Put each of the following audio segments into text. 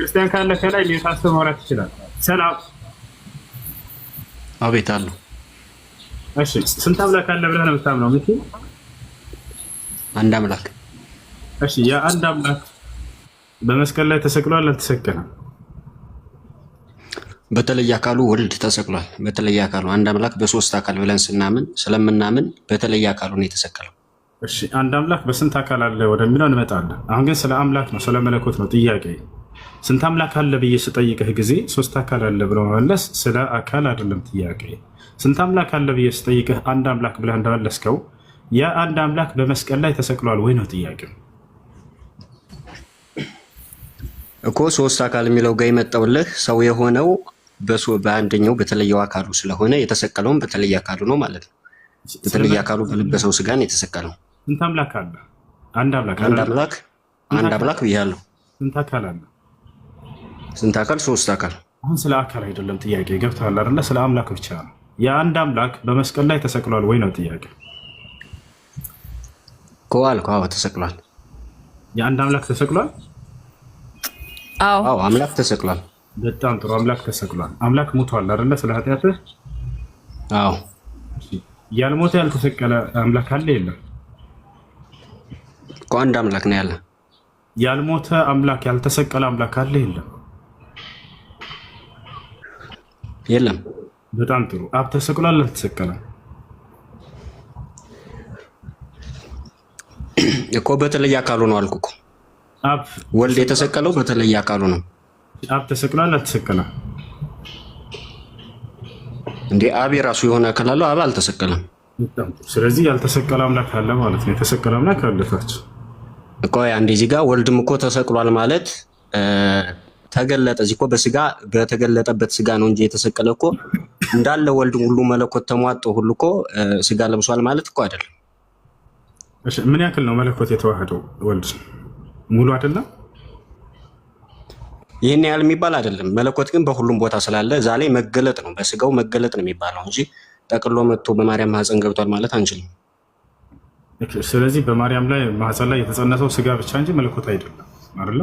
ክርስቲያን ካለ ከላይ ሊታሰብ ማለት ይችላል። ሰላም አቤት አሉ። እሺ ስንት አምላክ አለ ብለህ ነው የምታምነው? ምንት አንድ አምላክ። እሺ ያ አንድ አምላክ በመስቀል ላይ ተሰቅሏል አልተሰቀለም? በተለየ አካሉ ወልድ ተሰቅሏል። በተለየ አካሉ አንድ አምላክ በሶስት አካል ብለን ስለምናምን በተለየ አካሉ ነው የተሰቀለው። እሺ አንድ አምላክ በስንት አካል አለ ወደሚለው እንመጣለን። አሁን ግን ስለ አምላክ ነው፣ ስለ መለኮት ነው ጥያቄ። ስንት አምላክ አለ ብዬ ስጠይቅህ ጊዜ ሶስት አካል አለ ብሎ መመለስ ስለ አካል አይደለም ጥያቄ። ስንት አምላክ አለ ብዬ ስጠይቅህ አንድ አምላክ ብለህ እንደመለስከው ያ አንድ አምላክ በመስቀል ላይ ተሰቅሏል ወይ ነው ጥያቄው እኮ። ሶስት አካል የሚለው ጋር የመጣውልህ ሰው የሆነው በአንደኛው በተለየው አካሉ ስለሆነ የተሰቀለውም በተለየ አካሉ ነው ማለት ነው። በተለየ አካሉ በለበሰው ስጋ ነው የተሰቀለው። ስንት አምላክ አለ? አንድ አምላክ ብያለሁ። ስንት አካል አለ? ስንት አካል? ሶስት አካል። አሁን ስለ አካል አይደለም ጥያቄ፣ ገብቶሃል አይደለ? ስለ አምላክ ብቻ ነው። የአንድ አምላክ በመስቀል ላይ ተሰቅሏል ወይ ነው ጥያቄ። አዎ ተሰቅሏል። የአንድ አምላክ ተሰቅሏል? አዎ አምላክ ተሰቅሏል። በጣም ጥሩ። አምላክ ተሰቅሏል። አምላክ ሞቷል አይደለ? ስለ ኃጢአትህ። አዎ ያልሞተ ያልተሰቀለ አምላክ አለ የለም? አንድ አምላክ ነው ያለ። ያልሞተ አምላክ ያልተሰቀለ አምላክ አለ የለም? የለም። በጣም ጥሩ። አብ ተሰቅሏል አልተሰቀለም? እኮ በተለየ አካሉ ነው አልኩ እኮ። አብ ወልድ የተሰቀለው በተለየ አካሉ ነው። አብ ተሰቅሏል አልተሰቀለም? እንዴ አብ የራሱ የሆነ አካል አለው። አብ አልተሰቀለም። ስለዚህ ያልተሰቀለ አምላክ አለ ማለት ነው። የተሰቀለ አምላክ አለታች እኮ አንዴ እዚህ ጋር ወልድም እኮ ተሰቅሏል ማለት ተገለጠ። እዚህ እኮ በስጋ በተገለጠበት ስጋ ነው እንጂ የተሰቀለ እኮ እንዳለ ወልድ ሁሉ መለኮት ተሟጦ ሁሉ እኮ ስጋ ለብሷል ማለት እኮ አይደለም። እሺ ምን ያክል ነው መለኮት የተዋህደው? ወልድ ሙሉ አይደለም? ይህን ያህል የሚባል አይደለም። መለኮት ግን በሁሉም ቦታ ስላለ እዛ ላይ መገለጥ ነው፣ በስጋው መገለጥ ነው የሚባለው እንጂ ጠቅሎ መጥቶ በማርያም ማህፀን ገብቷል ማለት አንችልም። ስለዚህ በማርያም ላይ ማህፀን ላይ የተጸነሰው ስጋ ብቻ እንጂ መለኮት አይደለም አይደለ?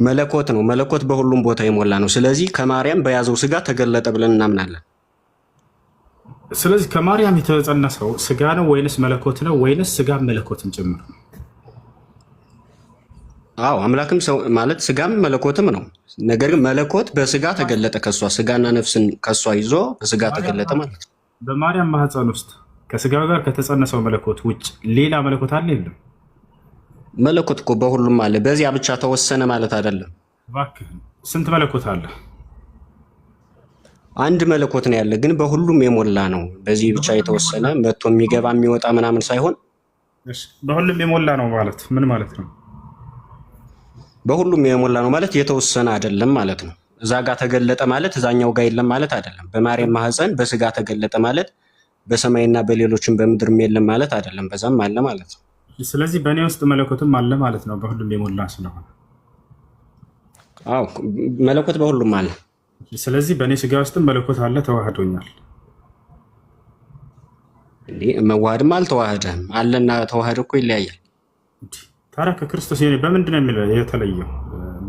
መለኮት ነው። መለኮት በሁሉም ቦታ የሞላ ነው። ስለዚህ ከማርያም በያዘው ስጋ ተገለጠ ብለን እናምናለን። ስለዚህ ከማርያም የተጸነሰው ስጋ ነው ወይንስ መለኮት ነው? ወይንስ ስጋ መለኮትን ጭምር ነው? አዎ አምላክም ሰው ማለት ስጋም መለኮትም ነው። ነገር ግን መለኮት በስጋ ተገለጠ፣ ከሷ ስጋና ነፍስን ከሷ ይዞ በስጋ ተገለጠ ማለት ነው። በማርያም ማህፀን ውስጥ ከስጋው ጋር ከተጸነሰው መለኮት ውጭ ሌላ መለኮት አለ የለም? መለኮት እኮ በሁሉም አለ። በዚያ ብቻ ተወሰነ ማለት አይደለም። እባክህ ስንት መለኮት አለ? አንድ መለኮት ነው ያለ፣ ግን በሁሉም የሞላ ነው። በዚህ ብቻ የተወሰነ መጥቶ የሚገባ የሚወጣ ምናምን ሳይሆን በሁሉም የሞላ ነው ማለት ምን ማለት ነው? በሁሉም የሞላ ነው ማለት የተወሰነ አይደለም ማለት ነው። እዛ ጋር ተገለጠ ማለት እዛኛው ጋር የለም ማለት አይደለም። በማርያም ማህፀን በስጋ ተገለጠ ማለት በሰማይና በሌሎችም በምድርም የለም ማለት አይደለም። በዛም አለ ማለት ነው። ስለዚህ በእኔ ውስጥ መለኮትም አለ ማለት ነው፣ በሁሉም የሞላ ስለሆነ። አዎ መለኮት በሁሉም አለ። ስለዚህ በእኔ ስጋ ውስጥም መለኮት አለ፣ ተዋህዶኛል። እንዴ መዋሃድም አልተዋህደም። አለና ተዋህዶ እኮ ይለያያል። ታዲያ ከክርስቶስ በምንድን ነው የተለየው?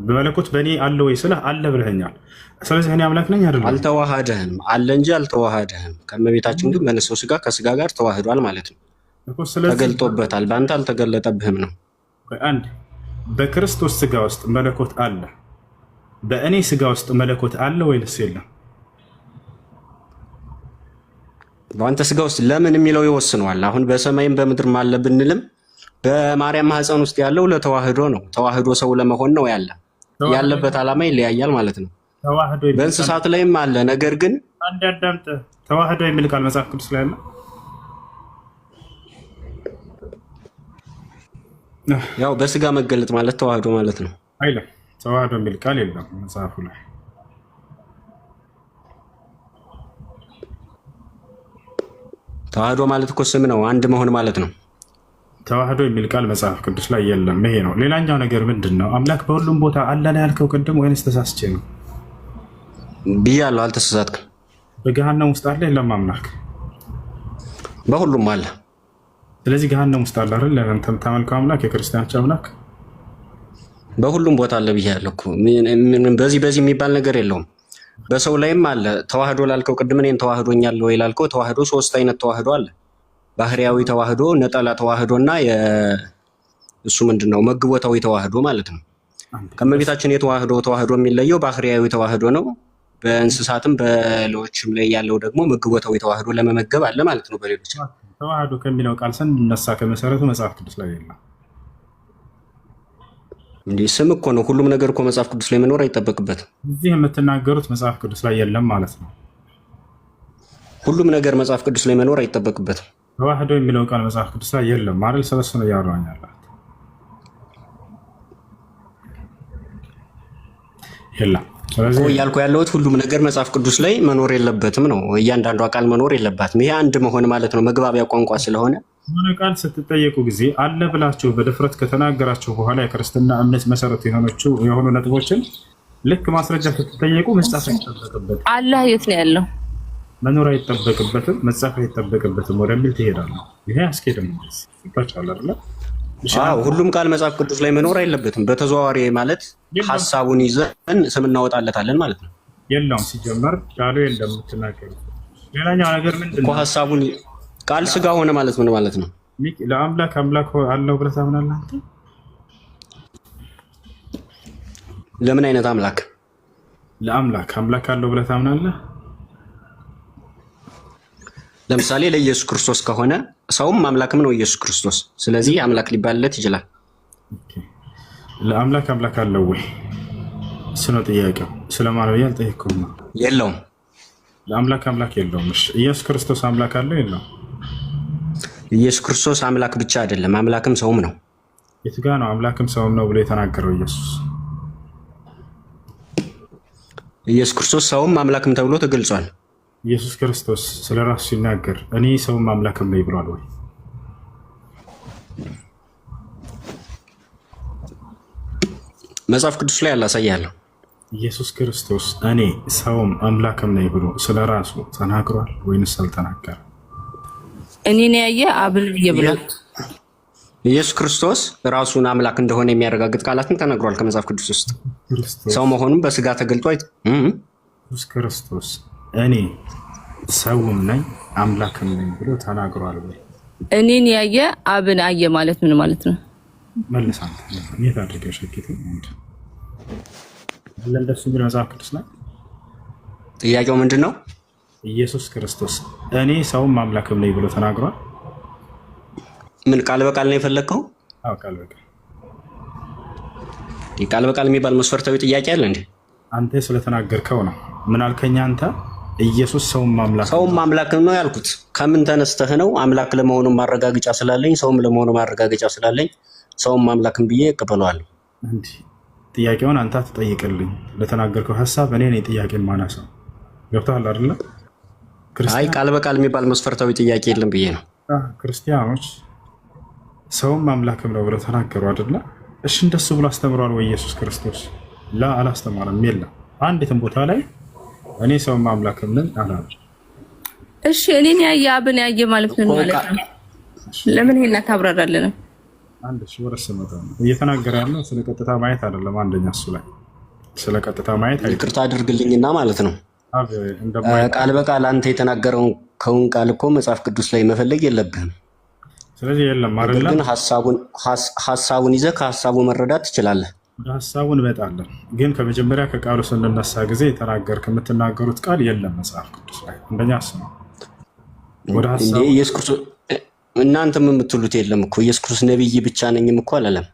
በመለኮት በእኔ አለ ወይ ስለ አለ ብለኸኛል። ስለዚህ እኔ አምላክ ነኝ አይደለም? አልተዋሃደህም፣ አለ እንጂ አልተዋሃደህም። ከእመቤታችን ግን በነሰው ስጋ ከስጋ ጋር ተዋህዷል ማለት ነው። ተገልጦበታል። በአንተ አልተገለጠብህም ነው። አንድ በክርስቶስ ስጋ ውስጥ መለኮት አለ፣ በእኔ ስጋ ውስጥ መለኮት አለ ወይንስ የለም? በአንተ ስጋ ውስጥ ለምን የሚለው ይወስነዋል። አሁን በሰማይም በምድርም አለ ብንልም በማርያም ማህፀን ውስጥ ያለው ለተዋህዶ ነው። ተዋህዶ ሰው ለመሆን ነው ያለበት ዓላማ ይለያያል ማለት ነው። በእንስሳት ላይም አለ። ነገር ግን አንድ አዳምጥ። ተዋህዶ የሚል ቃል መጽሐፍ ቅዱስ ላይ አለ? ያው በስጋ መገለጥ ማለት ተዋህዶ ማለት ነው አይደል? ተዋህዶ የሚል ቃል የለም መጽሐፉ ላይ። ተዋህዶ ማለት እኮ ስም ነው፣ አንድ መሆን ማለት ነው። ተዋህዶ የሚል ቃል መጽሐፍ ቅዱስ ላይ የለም። ይሄ ነው። ሌላኛው ነገር ምንድን ነው? አምላክ በሁሉም ቦታ አለ ነው ያልከው ቅድም ወይንስ ተሳስቼ ነው ብያለሁ? አልተሳሳትክም። በገሃነም ውስጥ አለ የለም አምላክ? በሁሉም አለ። ስለዚህ ገሃነም ውስጥ አለ አይደል? አንተ የምታመልከው አምላክ የክርስቲያኖች አምላክ በሁሉም ቦታ አለ ብያለሁ እኮ በዚህ የሚባል ነገር የለውም። በሰው ላይም አለ። ተዋህዶ ላልከው ቅድም እኔን ተዋህዶኛለሁ ወይ ላልከው ተዋህዶ 3 አይነት ተዋህዶ አለ። ባህሪያዊ ተዋህዶ፣ ነጠላ ተዋህዶ እና እሱ ምንድነው መግቦታዊ ተዋህዶ ማለት ነው። ከመቤታችን ተዋህዶ የሚለየው ባህሪያዊ ተዋህዶ ነው። በእንስሳትም በሌሎችም ላይ ያለው ደግሞ መግቦታዊ ተዋህዶ ለመመገብ አለ ማለት ነው። በሌሎች ተዋህዶ ከሚለው ቃል ስንነሳ ከመሰረቱ መጽሐፍ ቅዱስ ላይ የለም። እንዴ ስም እኮ ነው። ሁሉም ነገር እኮ መጽሐፍ ቅዱስ ላይ መኖር አይጠበቅበትም። እዚህ የምትናገሩት መጽሐፍ ቅዱስ ላይ የለም ማለት ነው። ሁሉም ነገር መጽሐፍ ቅዱስ ላይ መኖር አይጠበቅበትም። ተዋህዶ የሚለው ቃል መጽሐፍ ቅዱስ ላይ የለም ማለት ስለሱ ነው እያወራኝ ያለሁት። የለም። ስለዚህ እያልኩ ያለሁት ሁሉም ነገር መጽሐፍ ቅዱስ ላይ መኖር የለበትም ነው። እያንዳንዱ ቃል መኖር የለባትም። ይሄ አንድ መሆን ማለት ነው፣ መግባቢያ ቋንቋ ስለሆነ ሆነ ቃል ስትጠየቁ ጊዜ አለ ብላችሁ በድፍረት ከተናገራችሁ በኋላ የክርስትና እምነት መሰረቱ የሆኑ ነጥቦችን ልክ ማስረጃ ስትጠየቁ መጻፍ አይጠበቅበትም። አላህ የት ነው ያለው? መኖር አይጠበቅበትም፣ መጻፍ አይጠበቅበትም ወደሚል ትሄዳለህ። ይሄ አስኬድም ይባቻል አይደል? ሁሉም ቃል መጽሐፍ ቅዱስ ላይ መኖር አይለበትም። በተዘዋዋሪ ማለት ሐሳቡን ይዘን ስም እናወጣለታለን ማለት ነው። የለውም ሲጀመር ቃሉ የለም የምትናገሩት። ሌላኛው ነገር ምንድን ነው? ሐሳቡን ቃል ስጋ ሆነ ማለት ምን ማለት ነው? ለአምላክ አምላክ አለው ብለህ ታምናለህ አንተ? ለምን አይነት አምላክ? ለአምላክ አምላክ አለው ብለህ ታምናለህ? ለምሳሌ ለኢየሱስ ክርስቶስ ከሆነ ሰውም አምላክም ነው ኢየሱስ ክርስቶስ። ስለዚህ አምላክ ሊባልለት ይችላል። ለአምላክ አምላክ አለው ወይ? እሱ ነው ጥያቄው። ስለማለት ያልጠየቅኩም ነው። የለውም። ለአምላክ አምላክ የለውም። እሺ ኢየሱስ ክርስቶስ አምላክ አለው የለውም? ኢየሱስ ክርስቶስ አምላክ ብቻ አይደለም፣ አምላክም ሰውም ነው። የት ጋ ነው አምላክም ሰውም ነው ብሎ የተናገረው ኢየሱስ? ኢየሱስ ክርስቶስ ሰውም አምላክም ተብሎ ተገልጿል። ኢየሱስ ክርስቶስ ስለ ራሱ ሲናገር እኔ ሰውም አምላክም ነኝ ብሏል ወይ? መጽሐፍ ቅዱስ ላይ አላሳያለሁ። ኢየሱስ ክርስቶስ እኔ ሰውም አምላክም ነኝ ብሎ ስለ ራሱ ተናግሯል ወይንስ አልተናገረም? እኔን ያየ አብን ብሏል። ኢየሱስ ክርስቶስ ራሱን አምላክ እንደሆነ የሚያረጋግጥ ቃላትን ተናግሯል ከመጽሐፍ ቅዱስ ውስጥ። ሰው መሆኑን በስጋ ተገልጦ ኢየሱስ ክርስቶስ እኔ ሰውም ነኝ አምላክም ነኝ ብሎ ተናግሯል ወይ? እኔን ያየ አብን አየ ማለት ምን ማለት ነው? መልሳት የት አድርገሽ ሸኪቱ ለእንደሱ ቢል መጽሐፍ ቅዱስ ላይ ጥያቄው ምንድን ነው? ኢየሱስ ክርስቶስ እኔ ሰውም አምላክም ነኝ ብሎ ተናግሯል? ምን ቃል በቃል ነው የፈለግከው? አዎ ቃል በቃል። ቃል በቃል የሚባል መስፈርታዊ ጥያቄ አለ እንዴ? አንተ ስለተናገርከው ነው። ምን አልከኝ አንተ? ኢየሱስ ሰውም አምላክ ነው ያልኩት። ከምን ተነስተህ ነው? አምላክ ለመሆኑ ማረጋገጫ ስላለኝ፣ ሰውም ለመሆኑ ማረጋገጫ ስላለኝ ሰውም አምላክም ብዬ እቀበለዋለሁ። እንዴ ጥያቄውን አንተ ትጠይቅልኝ። ለተናገርከው ሐሳብ እኔ ነኝ ጥያቄ ማናሰው። ገብቶሃል አይደለ? አይ ቃል በቃል የሚባል መስፈርታዊ ጥያቄ የለም ብዬ ነው። ክርስቲያኖች ሰውም አምላክም ነው ብለው ተናገሩ አይደለ? እሺ እንደሱ ብሎ አስተምሯል ወይ ኢየሱስ ክርስቶስ? ላ አላስተማረም። የለም አንዲትም ቦታ ላይ እኔ ሰውም አምላክም ነኝ አላለም። እሺ እኔን ያየ አብን ያየ ማለት ምን ማለት ነው? ለምን ይሄን ታብራራለህ? አንድ ወረሰ መጣ እየተናገረ ያለው ስለ ቀጥታ ማየት አይደለም። አንደኛ እሱ ላይ ስለ ቀጥታ ማየት ይቅርታ አድርግልኝና ማለት ነው ቃል በቃል አንተ የተናገረውን ከውን ቃል እኮ መጽሐፍ ቅዱስ ላይ መፈለግ የለብህም። ስለዚህ የለም አይደለም፣ ግን ሐሳቡን ይዘህ ከሐሳቡ መረዳት ትችላለህ። ወደ ሐሳቡ እንመጣለን። ግን ከመጀመሪያ ከቃሉ ስንነሳ ጊዜ የምትናገሩት ቃል የለም መጽሐፍ ቅዱስ ላይ። አንደኛ እሱ ነው። ወደ ሐሳቡ ኢየሱስ ክርስቶስ እናንተም የምትሉት የለም እኮ ኢየሱስ ክርስቶስ ነብይ ብቻ ነኝም እኮ አላለም።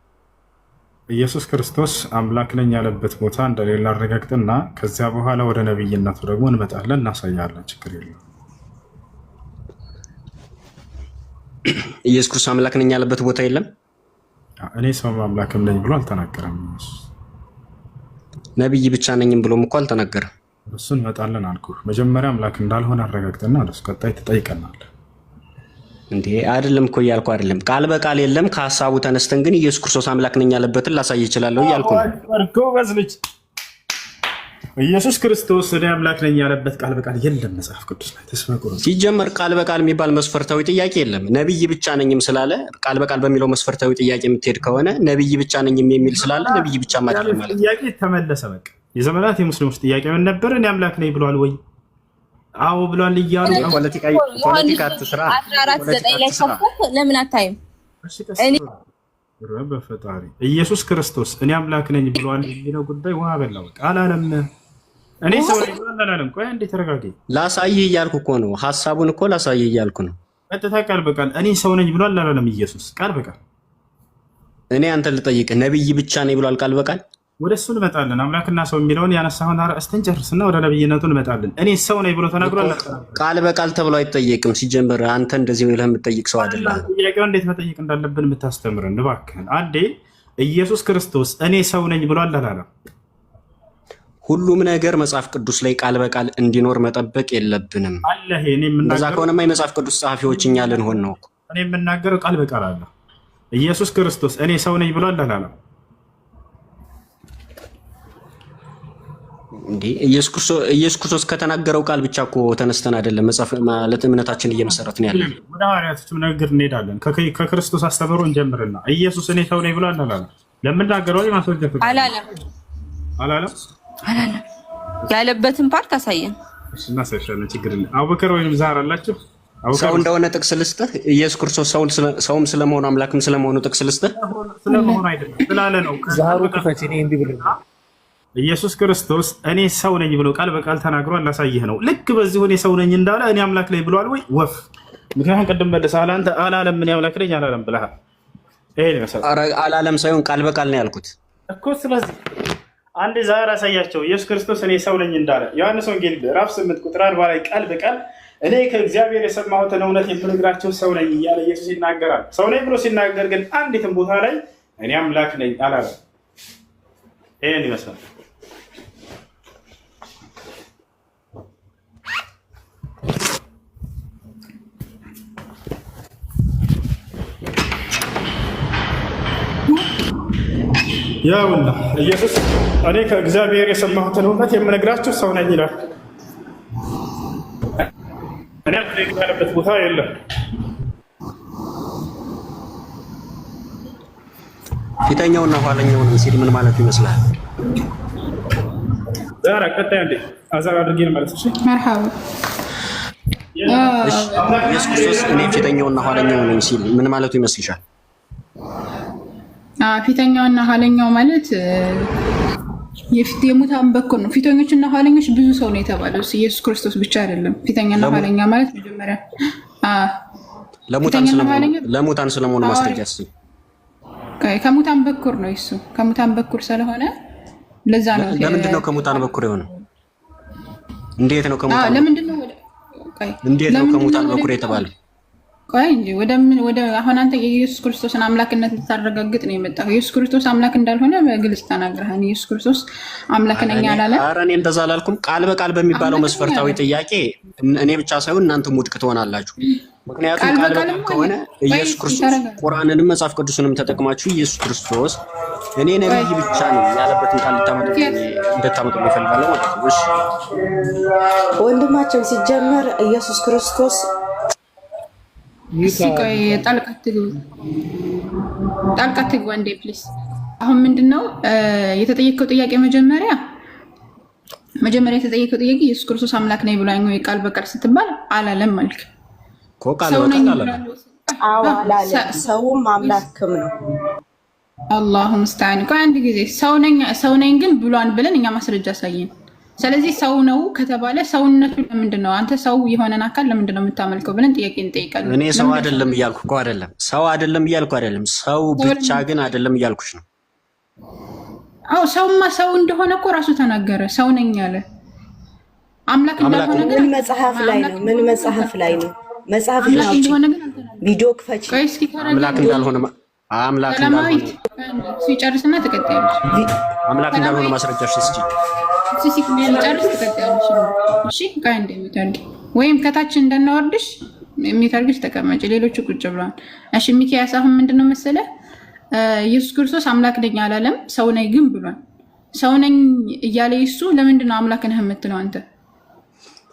ኢየሱስ ክርስቶስ አምላክ ነኝ ያለበት ቦታ እንደሌላ አረጋግጥና ከዚያ በኋላ ወደ ነብይነቱ ደግሞ እንመጣለን፣ እናሳያለን። ችግር የለም። ኢየሱስ ክርስቶስ አምላክ ነኝ ያለበት ቦታ የለም። እኔ ሰው አምላክም ነኝ ብሎ አልተናገረም። ነብይ ብቻ ነኝም ብሎም እኮ አልተናገረም። እሱን እንመጣለን አልኩህ። መጀመሪያ አምላክ እንዳልሆነ አረጋግጥና ወደሱ ቀጣይ ትጠይቀናለህ። እንዴ አይደለም እኮ እያልኩ አይደለም። ቃል በቃል የለም። ከሐሳቡ ተነስተን ግን ኢየሱስ ክርስቶስ አምላክ ነኝ ያለበትን ላሳይ እችላለሁ እያልኩ ነው። ኢየሱስ ክርስቶስ እኔ አምላክ ነኝ ያለበት ቃል በቃል የለም መጽሐፍ ቅዱስ ላይ ተስፋቁሩ። ሲጀመር ቃል በቃል የሚባል መስፈርታዊ ጥያቄ የለም። ነብይ ብቻ ነኝም ስላለ ቃል በቃል በሚለው መስፈርታዊ ጥያቄ የምትሄድ ከሆነ ነብይ ብቻ ነኝም የሚል ስላለ ነብይ ብቻ ማለት ማለት ጥያቄ ተመለሰ። በቃ የዘመናት የሙስሊሞች ጥያቄ ምን ነበር? እኔ አምላክ ነኝ ብሏል ወይ? አዎ ብሏል እያሉ ፖለቲካ አትስራ። 14:9 ላይ ሰፈር ለምን አታይም? በፈጣሪ ኢየሱስ ክርስቶስ እኔ አምላክ ነኝ ብሏል የሚለው ጉዳይ ውሃ በላው አላለም። እኔ ሰው ነኝ ብሏል አላለም። ቆይ እንዴ ተረጋጊ። ላሳይህ እያልኩ እኮ ነው። ሐሳቡን እኮ ላሳይህ እያልኩ ነው። ቀጥታ ቃል በቃል እኔ ሰው ነኝ ብሏል አላለም ኢየሱስ ቃል በቃል። እኔ አንተን ልጠይቅህ ነብይ ብቻ ነኝ ብሏል ቃል በቃል? ወደ እሱ እንመጣለን። አምላክና ሰው የሚለውን ያነሳውን አርእስትን ጨርስና ወደ ነብይነቱ እንመጣለን። እኔ ሰው ነኝ ብሎ ተናግሯል። ቃል በቃል ተብሎ አይጠየቅም። ሲጀምር አንተ እንደዚህ ብለህ የምትጠይቅ ሰው አይደለም። ጥያቄው እንዴት መጠየቅ እንዳለብን የምታስተምረን እባክህን። አንዴ ኢየሱስ ክርስቶስ እኔ ሰው ነኝ ብሏል አላለም? ሁሉም ነገር መጽሐፍ ቅዱስ ላይ ቃል በቃል እንዲኖር መጠበቅ የለብንም። እንደዛ ከሆነማ የመጽሐፍ ቅዱስ ጸሐፊዎች እኛ ልንሆን ነው። እኔ የምናገረው ቃል በቃል አለ። ኢየሱስ ክርስቶስ እኔ ሰው ነኝ ብሏል አላለም? እንዴ ኢየሱስ ክርስቶስ ከተናገረው ቃል ብቻ እኮ ተነስተን አይደለም መጽሐፍ ማለት እምነታችን እየመሰረትን ያለን። ወደ ሐዋርያቶች ንግግር እንሄዳለን። ከክርስቶስ አስተምሮ እንጀምርና ኢየሱስ እኔ ሰው ነኝ ብሏል አላለም? ለምናገረው ማስወጀፍ አላለም ያለበትን ፓርት አሳየን። እና ሰሻለ ችግር የለም። አቡበከር ወይንም ዛር አላችሁ ሰው እንደሆነ ጥቅስ ልስጥህ። ኢየሱስ ክርስቶስ ሰውም ስለመሆኑ አምላክም ስለመሆኑ ጥቅስ ልስጥህ። ስለመሆኑ አይደለም ስላለ ነው። ዛሩ ክፈት እኔ እንዲህ ብለህ ኢየሱስ ክርስቶስ እኔ ሰው ነኝ ብሎ ቃል በቃል ተናግሯል። ላሳይህ ነው። ልክ በዚሁ እኔ ሰው ነኝ እንዳለ እኔ አምላክ ነኝ ብሏል ወይ? ወፍ ምክንያቱም ቅድም መልሰሃል አንተ አላለም። እኔ አምላክ ነኝ አላለም ብለሃል። ይሄ ነው አላለም ሳይሆን ቃል በቃል ነው ያልኩት እኮ። ስለዚህ አንድ ዛሬ አሳያቸው ኢየሱስ ክርስቶስ እኔ ሰው ነኝ እንዳለ ዮሐንስ ወንጌል ምዕራፍ 8 ቁጥር 40 ላይ ቃል በቃል እኔ ከእግዚአብሔር የሰማሁትን እውነት የምነግራቸው ሰው ነኝ እያለ ኢየሱስ ይናገራል። ሰው ነኝ ብሎ ሲናገር ግን አንዲትም ቦታ ላይ እኔ አምላክ ነኝ አላለም። ይሄን ይመስላል። ያውና ኢየሱስ እኔ ከእግዚአብሔር የሰማሁትን እውነት የምነግራችሁ ሰው ነኝ ይላል። እኔ ያለበት ቦታ የለም። ፊተኛውና ኋለኛው ነው ሲል ምን ማለት ይመስላል? ዛሬ ቀጣይ እንዴ አዛር አድርጌ ማለት እሺ። መርሐባ ኢየሱስ ክርስቶስ እኔ ፊተኛውና ኋለኛው ነኝ ሲል ምን ማለቱ ይመስልሻል? ፊተኛውና ኋለኛው ማለት የሙታን በኩር ነው። ፊተኞችና ኋለኞች ብዙ ሰው ነው የተባለው። ኢየሱስ ክርስቶስ ብቻ አይደለም። ፊተኛና ኋለኛ ማለት መጀመሪያ ለሙታን ስለመሆኑ ማስረጃ እስኪ። ከሙታን በኩር ነው እሱ። ከሙታን በኩር ስለሆነ ለዛ ነው። ለምንድን ነው ከሙታን በኩር የሆነው? እንዴት ነው ከሙታን በኩር የተባለው? ቆይ እንጂ ወደ አሁን አንተ የኢየሱስ ክርስቶስን አምላክነት ልታረጋግጥ ነው የመጣው። ኢየሱስ ክርስቶስ አምላክ እንዳልሆነ በግልጽ ተናግረሃል። ኢየሱስ ክርስቶስ አምላክ ነኝ አላለ። ኧረ እኔ እንደዛ አላልኩም። ቃል በቃል በሚባለው መስፈርታዊ ጥያቄ እኔ ብቻ ሳይሆን እናንተ ውድቅ ትሆናላችሁ። ምክንያቱም ቃል በቃል ከሆነ ኢየሱስ ክርስቶስ ቁርአንንም መጽሐፍ ቅዱስንም ተጠቅማችሁ ኢየሱስ ክርስቶስ እኔ ነብይ ብቻ ነኝ ያለበትን ቃል እንድታመጡ ይፈልጋል ማለት ነው። እሺ ወንድማችን ሲጀመር ኢየሱስ ክርስቶስ ጣልቃ ትግባ እንዴ ፕሊስ። አሁን ምንድነው የተጠየቀው ጥያቄ? መጀመሪያ የተጠየቀው ጥያቄ ኢየሱስ ክርስቶስ አምላክ ነኝ ብሏል ወይ ቃል በቃል ስትባል አላለም አልክ እኮ። ቃል በቃል አላለም። አዎ አላለም። ሰውም አምላክም ነው። አላሁ ሙስተዓን። ቆይ አንድ ጊዜ ሰው ነኝ ግን ብሏን ብለን እኛ ማስረጃ አሳየን። ስለዚህ ሰው ነው ከተባለ ሰውነቱ ለምንድን ነው? አንተ ሰው የሆነን አካል ለምንድን ነው የምታመልከው ብለን ጥያቄ እንጠይቃለን። እኔ ሰው አይደለም እያልኩ እኮ አይደለም። ሰው አይደለም እያልኩ አይደለም። ሰው ብቻ ግን አይደለም እያልኩሽ ነው። አዎ ሰውማ ሰው እንደሆነ እኮ ራሱ ተናገረ። ሰው ነኝ አለ። አምላክ እንዳልሆነ ግን ምን መጽሐፍ ላይ ነው? ምን መጽሐፍ ላይ ነው? መጽሐፍ ላይ ቪዲዮ ክፈች። አምላክ እንዳልሆነ ሲጨርስና ተቀጣያለሽ። አምላክ እንዳልሆነ ማስረጃሽ እስኪ ሲጨርስ ተቀጣያለሽ። እሺ ጋር እንደሚታርግ ወይም ከታች እንደናወርድሽ የሚታርግሽ ተቀመጭ። ሌሎቹ ቁጭ ብለዋል። እሺ ሚኪያስ አሁን ምንድነው መሰለ ኢየሱስ ክርስቶስ አምላክ ነኝ አላለም፣ ሰው ነኝ ግን ብሏል። ሰው ነኝ እያለ እሱ ለምንድን ነው አምላክ ነህ የምትለው አንተ?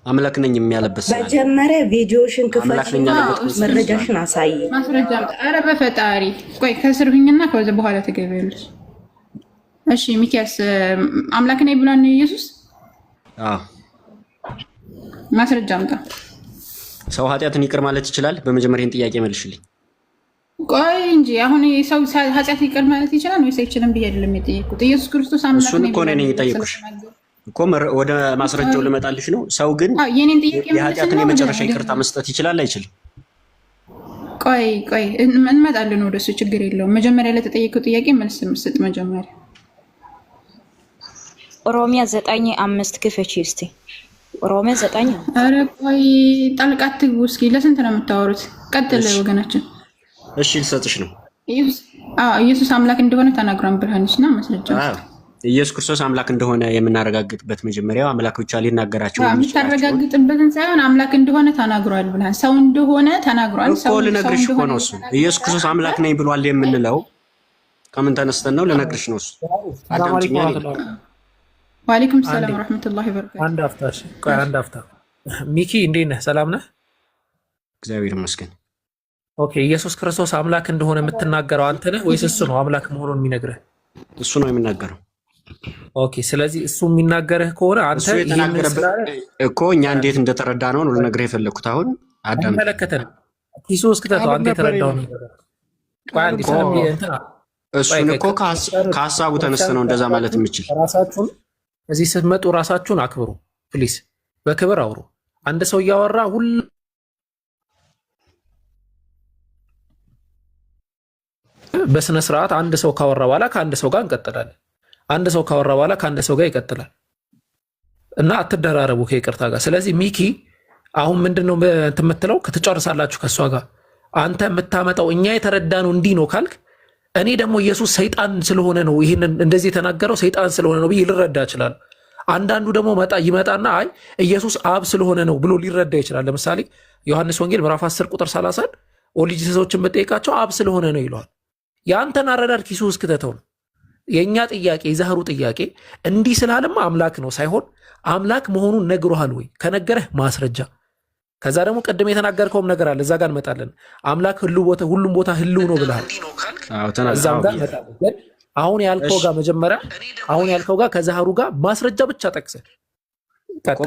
አምላክ ነኝ የሚያለበት ሰው መጀመሪያ ቪዲዮሽን ክፈችና መረጃሽን አሳይ። ማስረጃ ኧረ በፈጣሪ ቆይ ከስርሁኝና ከወዘ በኋላ ተገበያለሽ። እሺ ሚኪያስ አምላክ ነኝ ብሏል ኢየሱስ? አዎ ማስረጃ አምጣ። ሰው ኃጢአትን ይቅር ማለት ይችላል? በመጀመሪያን ጥያቄ መልሽልኝ። ቆይ እንጂ አሁን ሰው ኃጢአት ይቅር ማለት ይችላል ወይስ አይችልም ብዬ አይደለም የጠየኩት። ኢየሱስ ክርስቶስ አምላክ ነኝ እኮ ነኝ የጠየኩሽ እኮ ወደ ማስረጃው ልመጣልሽ ነው። ሰው ግን የኃጢአትን የመጨረሻ ይቅርታ መስጠት ይችላል አይችልም? ቆይ እንመጣለን ወደሱ፣ ችግር የለውም። መጀመሪያ ለተጠየቀው ጥያቄ መልስ ስጥ። መጀመሪያ ሮሚያ 9:5 ክፈቺ እስቲ። ሮሚያ 9። ኧረ ቆይ ጣልቃ አትግቡ እስኪ። ለስንት ነው የምታወሩት? ቀጥል ወገናችን። እሺ ልሰጥሽ ነው። ኢየሱስ አምላክ እንደሆነ ተናግሯን ብርሃንሽና ማስረጃው ኢየሱስ ክርስቶስ አምላክ እንደሆነ የምናረጋግጥበት መጀመሪያው አምላክ ብቻ ሊናገራቸው የምታረጋግጥበትን ሳይሆን አምላክ እንደሆነ ተናግሯል ብለሃል። ሰው እንደሆነ ተናግሯል። ሰው ልነግርሽ እኮ ነው እሱ። ኢየሱስ ክርስቶስ አምላክ ነኝ ብሏል የምንለው ከምን ተነስተን ነው? ልነግርሽ ነው እሱ። አዳምጪኝ። ወአለይኩም ሰላም ወራህመቱላሂ ወበረካቱ። አንድ አፍታ ሚኪ እንዴት ነህ? ሰላም ነህ? እግዚአብሔር ይመስገን። ኦኬ ኢየሱስ ክርስቶስ አምላክ እንደሆነ የምትናገረው አንተ ነህ ወይስ እሱ ነው አምላክ መሆኑን የሚነግርህ? እሱ ነው የሚናገረው። ኦኬ ስለዚህ እሱ የሚናገርህ ከሆነ አንተ እኮ እኛ እንዴት እንደተረዳ ነው ልነግርህ የፈለኩት። አሁን አዳም ተመለከተን ኪሱ ውስጥ ከተው አንተ የተረዳው ነገር እሱን እኮ ከሀሳቡ ተነስተ ነው እንደዛ ማለት የምችል። ራሳችሁን እዚህ ስትመጡ ራሳችሁን አክብሩ ፕሊስ፣ በክብር አውሩ። አንድ ሰው እያወራ ሁሉ በስነ ስርዓት አንድ ሰው ካወራ በኋላ ከአንድ ሰው ጋር እንቀጥላለን። አንድ ሰው ካወራ በኋላ ከአንድ ሰው ጋር ይቀጥላል እና አትደራረቡ ከይቅርታ ጋር። ስለዚህ ሚኪ አሁን ምንድነው የምትለው? ከተጨርሳላችሁ ከእሷ ጋር አንተ የምታመጣው እኛ የተረዳነው እንዲህ ነው ካልክ፣ እኔ ደግሞ ኢየሱስ ሰይጣን ስለሆነ ነው ይህንን እንደዚህ የተናገረው ሰይጣን ስለሆነ ነው ብዬ ልረዳ ይችላል። አንዳንዱ ደግሞ ይመጣና አይ ኢየሱስ አብ ስለሆነ ነው ብሎ ሊረዳ ይችላል። ለምሳሌ ዮሐንስ ወንጌል ምዕራፍ 10 ቁጥር 30 ኦሪጅ ሰዎችን ብጠይቃቸው አብ ስለሆነ ነው ይለዋል። የአንተን አረዳድ ኪሱ ውስጥ ከተተው ነው። የእኛ ጥያቄ የዛህሩ ጥያቄ እንዲህ ስላልማ አምላክ ነው ሳይሆን አምላክ መሆኑን ነግሮሃል ወይ? ከነገረህ ማስረጃ። ከዛ ደግሞ ቅድም የተናገርከውም ነገር አለ፣ እዛ ጋር እንመጣለን። አምላክ ሁሉም ቦታ ህልው ነው ብለሃል፣ እዛም ጋር እንመጣለን። አሁን ያልከው ጋር መጀመሪያ አሁን ያልከው ጋር ከዛህሩ ጋር ማስረጃ ብቻ ጠቅሰህ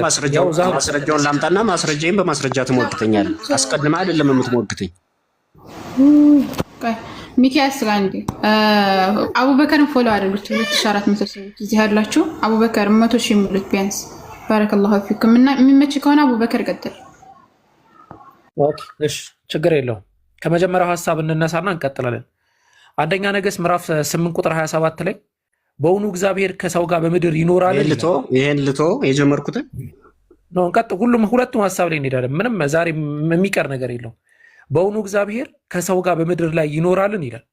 ማስረጃውን ላምጣና ማስረጃዬን በማስረጃ ትሞግተኛለህ። አስቀድማ አይደለም የምትሞግተኝ። ሚኪያስ ጋንዲ አቡበከርን ፎሎ አድርጉት። 2400 ሰዎች እዚህ ያላችሁ አቡበከር 100,000 ሙሉት ቢያንስ። ባረከላሁ ፊኩም። እና የሚመች ከሆነ አቡበከር ቀጥል። ኦኬ እሺ፣ ችግር የለውም። ከመጀመሪያው ሐሳብ እንነሳና እንቀጥላለን። አንደኛ ነገሥት ምዕራፍ 8 ቁጥር 27 ላይ በእውኑ እግዚአብሔር ከሰው ጋር በምድር ይኖራል? ይሄን ልቶ የጀመርኩትን ነው እንቀጥ ሁለቱም ሐሳብ ላይ እንሄዳለን። ምንም ዛሬ የሚቀር ነገር የለውም። በእውኑ እግዚአብሔር ከሰው ጋር በምድር ላይ ይኖራልን ይላል።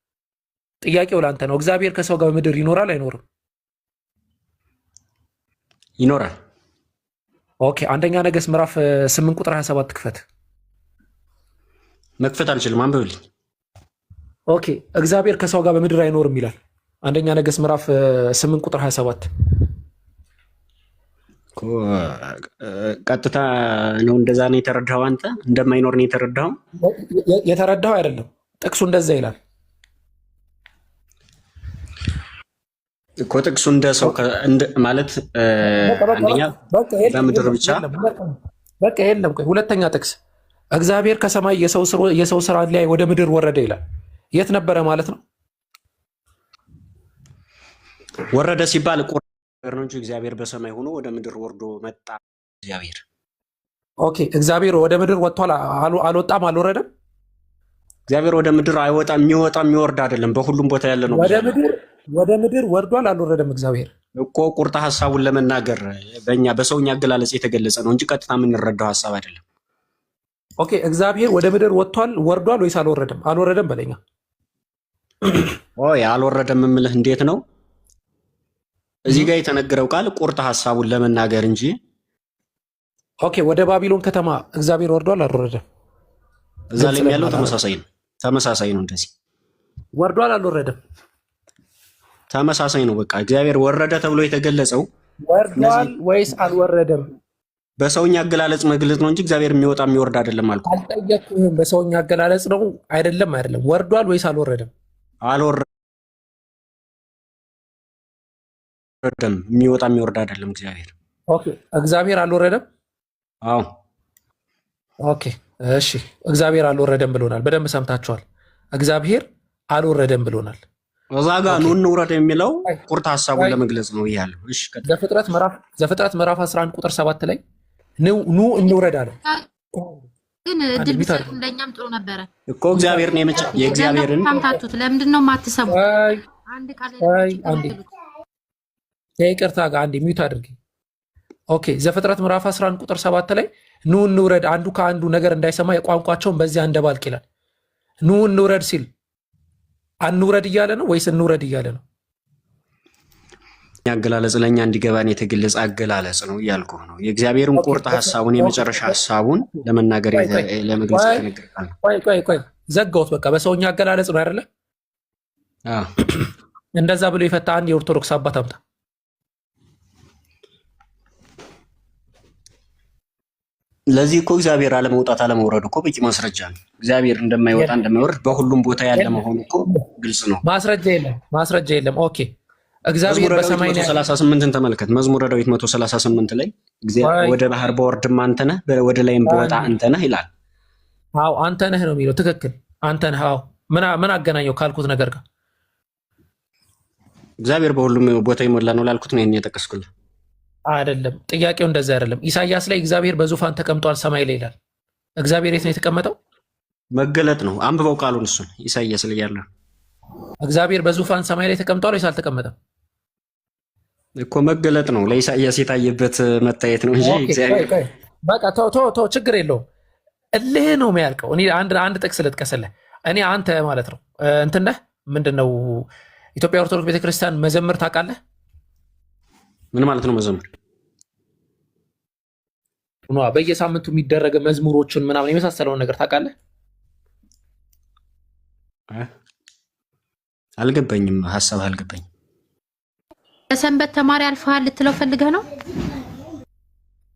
ጥያቄው ላንተ ነው። እግዚአብሔር ከሰው ጋር በምድር ይኖራል አይኖርም? ይኖራል። ኦኬ አንደኛ ነገሥት ምዕራፍ 8 ቁጥር 27 ክፈት። መክፈት አልችልም፣ አንብብልኝ። ኦኬ እግዚአብሔር ከሰው ጋር በምድር አይኖርም ይላል። አንደኛ ነገሥት ምዕራፍ 8 ቁጥር 27 ቀጥታ ነው። እንደዛ ነው የተረዳኸው አንተ? እንደማይኖር ነው የተረዳኸው? የተረዳኸው አይደለም፣ ጥቅሱ እንደዛ ይላል እኮ። ጥቅሱ እንደ ሰው ማለት አንደኛ በምድር ብቻ በቃ የለም። ቆይ ሁለተኛ ጥቅስ እግዚአብሔር ከሰማይ የሰው ስራ ላይ ወደ ምድር ወረደ ይላል። የት ነበረ ማለት ነው? ወረደ ሲባል ነው እንጂ እግዚአብሔር በሰማይ ሆኖ ወደ ምድር ወርዶ መጣ። እግዚአብሔር ኦኬ፣ እግዚአብሔር ወደ ምድር ወጥቷል፣ አልወጣም፣ አልወረደም። እግዚአብሔር ወደ ምድር አይወጣም፣ የሚወጣ የሚወርድ አይደለም፣ በሁሉም ቦታ ያለ ነው። ወደ ምድር ወርዷል፣ አልወረደም። እግዚአብሔር እኮ ቁርጥ ሐሳቡን ለመናገር በእኛ በሰውኛ አገላለጽ የተገለጸ ነው እንጂ ቀጥታ የምንረዳው ሐሳብ አይደለም። ኦኬ፣ እግዚአብሔር ወደ ምድር ወጥቷል፣ ወርዷል ወይስ አልወረደም? አልወረደም በለኛ። ኦይ አልወረደም የምልህ እንዴት ነው? እዚህ ጋር የተነገረው ቃል ቁርጥ ሐሳቡን ለመናገር እንጂ። ኦኬ ወደ ባቢሎን ከተማ እግዚአብሔር ወርዷል አልወረደም? እዛ ላይ ያለው ተመሳሳይ ነው። እንደዚህ ወርዷል አልወረደም? ተመሳሳይ ነው። በቃ እግዚአብሔር ወረደ ተብሎ የተገለጸው ወርዷል ወይስ አልወረደም? በሰውኛ አገላለጽ መግለጽ ነው እንጂ እግዚአብሔር የሚወጣ የሚወርድ አይደለም አልኩ። አልጠየቅኩህም። በሰውኛ አገላለጽ ነው አይደለም? ወርዷል ወይስ አልወረደም? አልወረደም። የሚወጣ የሚወርድ አይደለም እግዚአብሔር። ኦኬ፣ እግዚአብሔር አልወረደም? አዎ። ኦኬ፣ እሺ። እግዚአብሔር አልወረደም ብሎናል። በደንብ ሰምታችኋል። እግዚአብሔር አልወረደም ብሎናል። እዛ ጋር ኑ እንውረድ የሚለው ቁርጥ ሀሳቡን ለመግለጽ ነው ያለው። እሺ፣ ዘፍጥረት ምዕራፍ 11 ቁጥር 7 ላይ ኑ እንውረድ አለ። ግን እድል ቢሰጥ እንደኛም ጥሩ ነበረ እኮ እግዚአብሔርን የእግዚአብሔርን ታምታቱት። ለምንድን ነው የማትሰሙት? አንድ ቃል ይቅርታ ጋር አንዴ ሚውት አድርጊ። ኦኬ፣ ዘፍጥረት ምዕራፍ 11 ቁጥር 7 ላይ ኑ እንውረድ፣ አንዱ ከአንዱ ነገር እንዳይሰማ የቋንቋቸውን በዚያ እንደባልቅ ይላል። ኑ እንውረድ ሲል አንውረድ እያለ ነው ወይስ እንውረድ እያለ ነው? አገላለጽ ለኛ እንዲገባን የተገለጸ አገላለጽ ነው እያልኩህ ነው። የእግዚአብሔርን ቁርጥ ሐሳቡን የመጨረሻ ሐሳቡን ለመናገር ለመግለጽ ተነግረናል። ቆይ ዘጋሁት። በቃ በሰውኛ አገላለጽ ነው አይደለ? እንደዛ ብሎ የፈታ አንድ የኦርቶዶክስ አባት አምጣ። ለዚህ እኮ እግዚአብሔር አለመውጣት አለመውረድ እኮ በቂ ማስረጃ ነው። እግዚአብሔር እንደማይወጣ እንደማይወርድ በሁሉም ቦታ ያለ መሆኑ እኮ ግልጽ ነው። ማስረጃ የለም። ኦኬ፣ እግዚአብሔር በሰማይ ነው። 138ን ተመልከት። መዝሙረ ዳዊት 138 ላይ ወደ ባህር በወርድም አንተ ነህ፣ ወደ ላይም በወጣ አንተ ነህ ይላል። አዎ አንተ ነህ ነው የሚለው። ትክክል፣ አንተ ነህ። አዎ ምን አገናኘው ካልኩት ነገር ጋር? እግዚአብሔር በሁሉም ቦታ ይሞላ ነው ላልኩት ነው ይሄን የጠቀስኩልህ። አይደለም፣ ጥያቄው እንደዛ አይደለም። ኢሳይያስ ላይ እግዚአብሔር በዙፋን ተቀምጧል ሰማይ ላይ ይላል። እግዚአብሔር የት ነው የተቀመጠው? መገለጥ ነው። አንብበው ቃሉን እሱን ኢሳይያስ ላይ ያለው እግዚአብሔር በዙፋን ሰማይ ላይ ተቀምጧል ወይስ አልተቀመጠም? እኮ መገለጥ ነው። ለኢሳይያስ የታየበት መታየት ነው እንጂ እግዚአብሔር በቃ ቶ ችግር የለውም። እልህ ነው የሚያልቀው። እኔ አንድ ጥቅስ ልጥቀስልህ። እኔ አንተ ማለት ነው እንትን ነህ ምንድነው ኢትዮጵያ ኦርቶዶክስ ቤተክርስቲያን መዘምር ታውቃለህ? ምን ማለት ነው መዘምር? በየሳምንቱ የሚደረገ መዝሙሮችን ምናምን የመሳሰለውን ነገር ታውቃለህ? አልገባኝም። ሀሳብ አልገባኝም። ለሰንበት ተማሪ አልፈሃል ልትለው ፈልገህ ነው?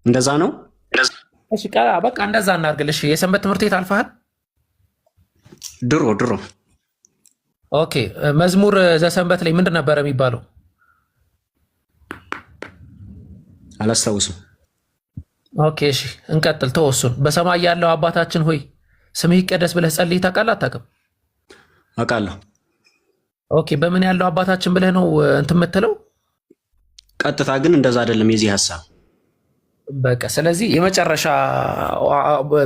እንደዛ ነው። እሺ በቃ እንደዛ እናድርግልሽ። የሰንበት ትምህርት ቤት አልፈሃል? ድሮ ኦኬ። መዝሙር ዘሰንበት ላይ ምንድን ነበረ የሚባለው? አላስታውስም። ኦኬ እሺ እንቀጥል። ተወሱን። በሰማይ ያለው አባታችን ሆይ ስምህ ይቀደስ ብለህ ጸልይ ታውቃለህ? አታውቅም? አውቃለሁ። ኦኬ በምን ያለው አባታችን ብለህ ነው እንትን የምትለው? ቀጥታ ግን እንደዛ አይደለም የዚህ ሀሳብ። በቃ ስለዚህ የመጨረሻ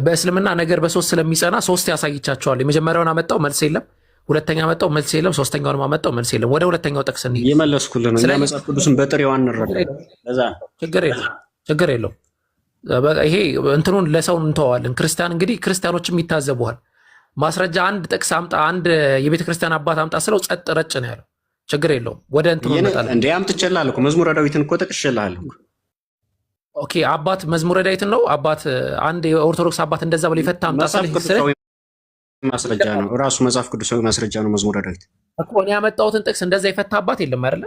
በእስልምና ነገር በሶስት ስለሚጸና ሶስት ያሳይቻቸዋል። የመጀመሪያውን አመጣው መልስ የለም፣ ሁለተኛ አመጣው መልስ የለም፣ ሶስተኛውን አመጣው መልስ የለም። ወደ ሁለተኛው ጥቅስ እንሂድ። የመለስኩልህ ነው። መጽሐፍ ቅዱስን በጥሬው አንረዳ። ለዛ ችግር የለውም። ይሄ እንትኑን ለሰው እንተዋለን። ክርስቲያን እንግዲህ ክርስቲያኖችም ይታዘቡሃል። ማስረጃ አንድ ጥቅስ አምጣ፣ አንድ የቤተ ክርስቲያን አባት አምጣ ስለው ጸጥ ረጭ ነው ያለው። ችግር የለውም። ወደ እንትኑ እንመጣለን። እንዴ አምጥቼልሃለሁ እኮ መዝሙረ ዳዊትን እኮ ጠቅሼልሃለሁ። ኦኬ አባት መዝሙረ ዳዊትን ነው አባት አንድ የኦርቶዶክስ አባት እንደዛ ብሎ ይፈታ አምጣ ስለ ማስረጃ ነው። ራሱ መጽሐፍ ቅዱሳዊ ማስረጃ ነው። መዝሙረ ዳዊት እኮ እኔ ያመጣሁትን ጥቅስ እንደዛ ይፈታ አባት የለም አይደለ?